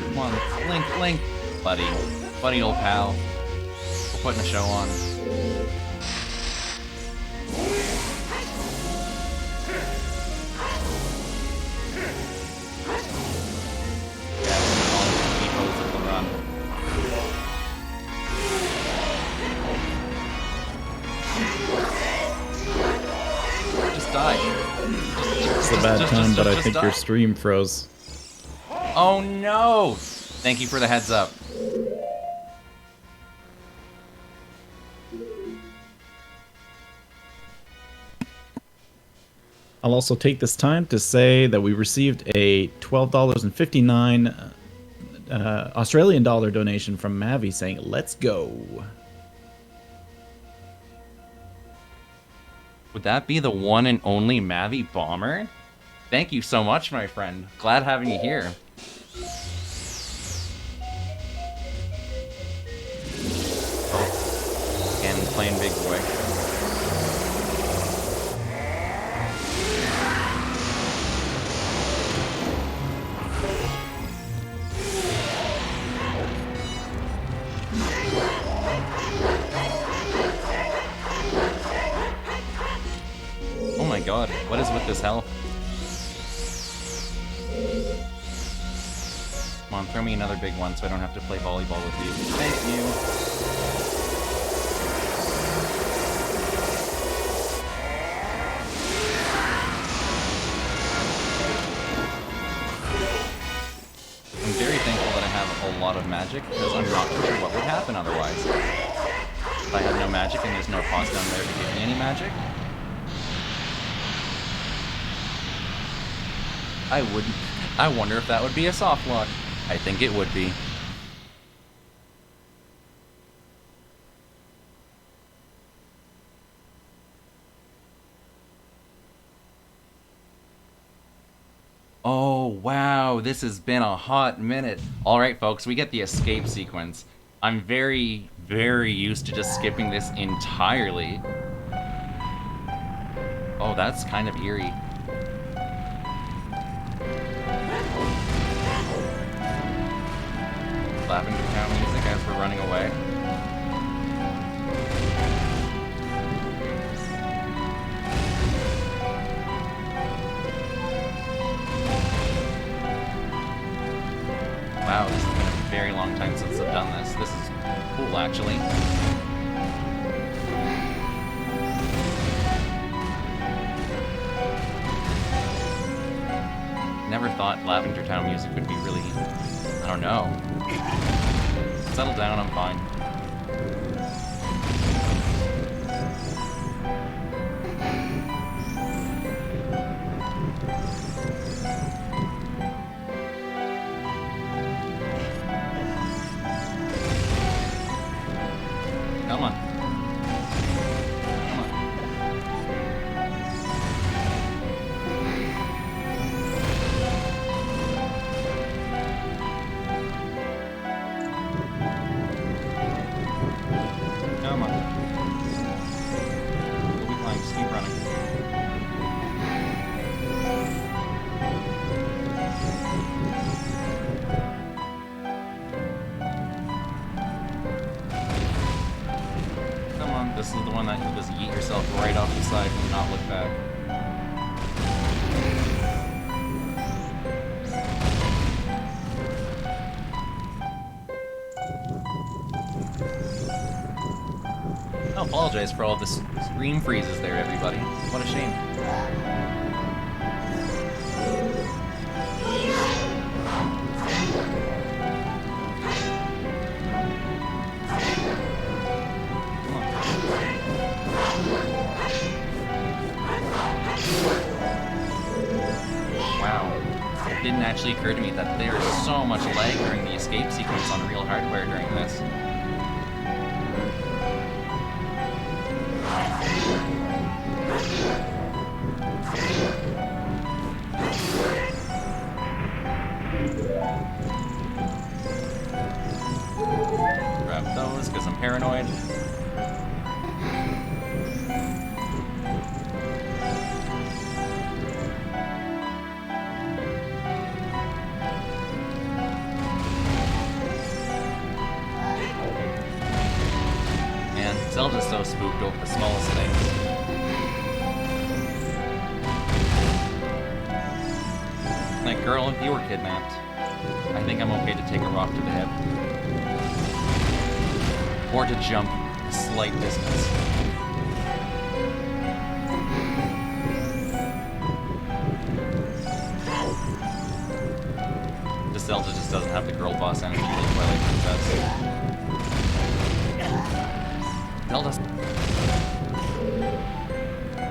Come on, Link. Buddy old pal. We're putting a show on. Yeah, all the depots of the run. Just die. It's a bad time, but I think your stream froze. Oh no! Thank you for the heads up. I'll also take this time to say that we received a $12.59 Australian dollar donation from Mavi saying, "Let's go." Would that be the one and only Mavi Bomber? Thank you so much, my friend. Glad having you here. Oh, Ganon's playing big boy. Oh my god, what is with this health? Come on, throw me another big one so I don't have to play volleyball with you. Thank you. I'm very thankful that I have a lot of magic, because I'm not sure what would happen otherwise. If I had no magic and there's no boss down there to give me any magic, I wonder if that would be a soft lock. I think it would be. Oh, wow, this has been a hot minute. Alright, folks, we get the escape sequence. I'm very, very used to just skipping this entirely. Oh, that's kind of eerie. Lavender Town music as we're running away. Wow, this has been a very long time since I've done this. This is cool, actually. Never thought Lavender Town music would be really, I don't know. Settle down, I'm fine. Come on. Come on. I apologize for all the screen freezes there, everybody. What a shame. Wow. It didn't actually occur to me that there is so much lag during the escape sequence on real hardware during this. Grab those, because I'm paranoid. Zelda's so spooked over the smallest things. Like, girl, if you were kidnapped, I think I'm okay to take a rock to the hip. Or to jump a slight distance. This Zelda just doesn't have the girl boss energy like Twilight Princess. Zelda.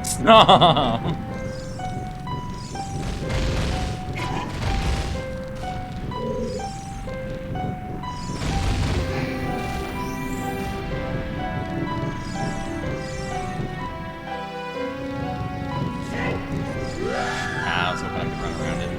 Stop! I was hoping I could run around it.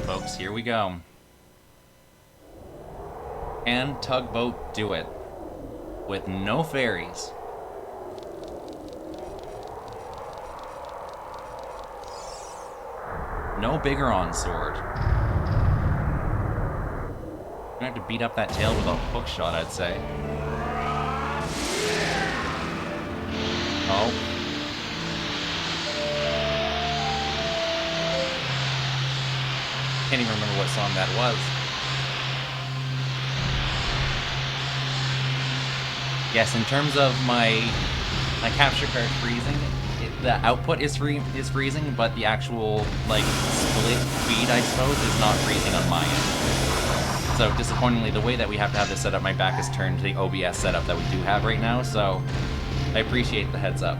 Folks, here we go. And Tugboat do it. With no fairies. No Biggoron sword. Gonna have to beat up that tail with a hook shot, I'd say. Oh. Can't even remember what song that was. Yes, in terms of my capture card freezing, the output is freezing, but the actual like split feed, I suppose, is not freezing on my end. So disappointingly, the way that we have to have this set up, my back is turned to the OBS setup that we do have right now. So I appreciate the heads up.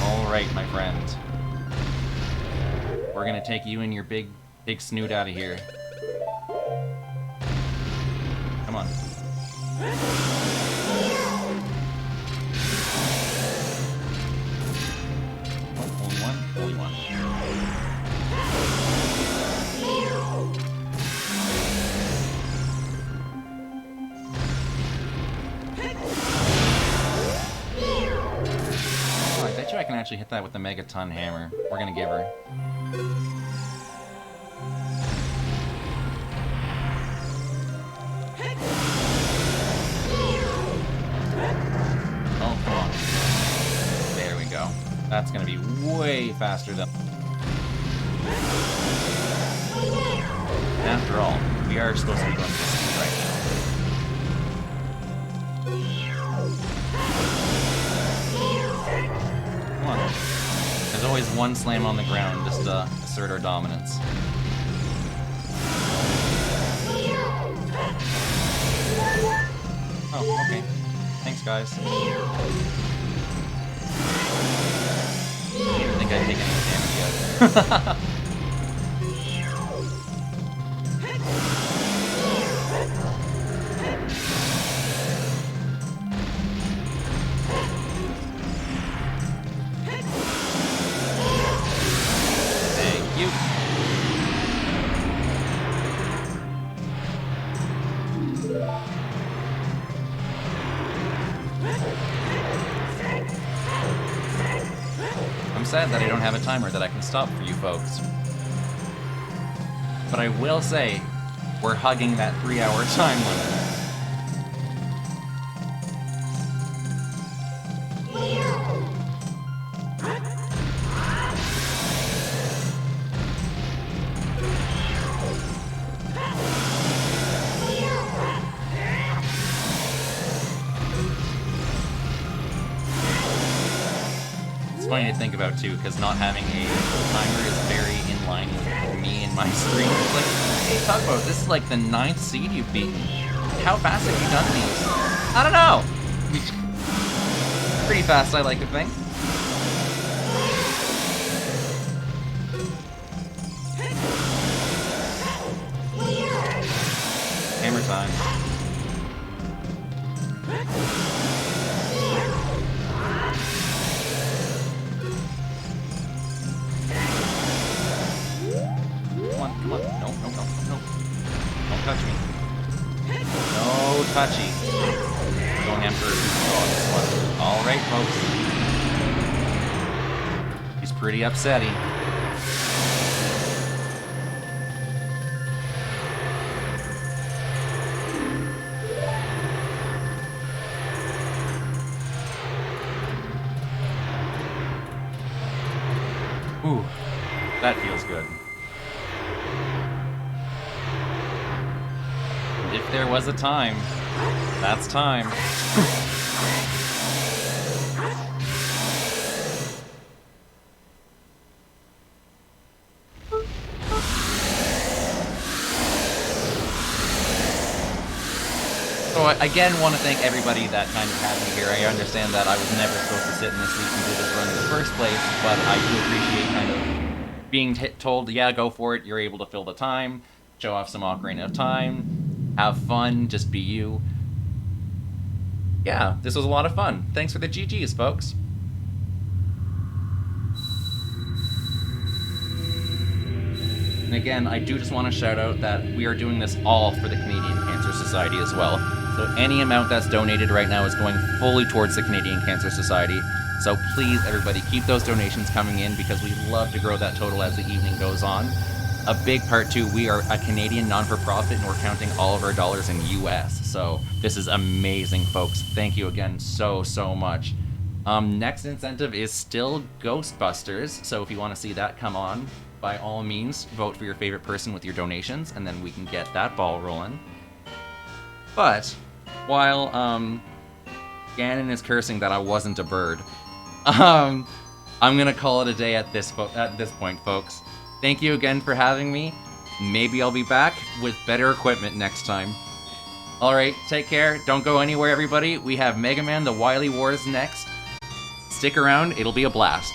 All right, my friend. We're gonna take you and your big snoot out of here. Come on. Oh, only one? Only one. Oh, I bet you I can actually hit that with the Megaton hammer. We're gonna give her. Oh, come on. There we go. That's gonna be way faster than... After all, we are supposed to be going distance right now. Come on. There's always one slam on the ground just to assert our dominance. Oh, okay. Thanks, guys. I don't think I've taken any damage yet. Thank you. I'm upset that I don't have a timer that I can stop for you folks. But I will say, we're hugging that 3-hour time limit. Funny to think about too, because not having a timer is very in line with me and my stream. It's like, hey Tugboat, this is like the 9th seed you've beaten. How fast have you done these? I don't know! Pretty fast, I like to think. Hammer time. Come on. No. Don't touch me. No touchy. Going in for this one. Alright, folks. He's pretty upsetty. Ooh, that feels good. If there was a time, that's time. So I again want to thank everybody that kind of had me here. I understand that I was never supposed to sit in this seat and do this run in the first place, but I do appreciate kind of being told, yeah, go for it, you're able to fill the time, show off some Ocarina of Time, have fun, just be you. Yeah, this was a lot of fun. Thanks for the GGs, folks. And again, I do just want to shout out that we are doing this all for the Canadian Cancer Society as well. So any amount that's donated right now is going fully towards the Canadian Cancer Society. So please, everybody, keep those donations coming in because we love to grow that total as the evening goes on. A big part, too, we are a Canadian non-for-profit and we're counting all of our dollars in US. So this is amazing, folks. Thank you again so much. Next incentive is still Ghostbusters. So if you want to see that come on, by all means, vote for your favorite person with your donations, and then we can get that ball rolling. But while Ganon is cursing that I wasn't a bird, I'm gonna call it a day at this point, folks. Thank you again for having me. Maybe I'll be back with better equipment next time. Alright, take care. Don't go anywhere, everybody. We have Mega Man The Wily Wars next. Stick around, it'll be a blast.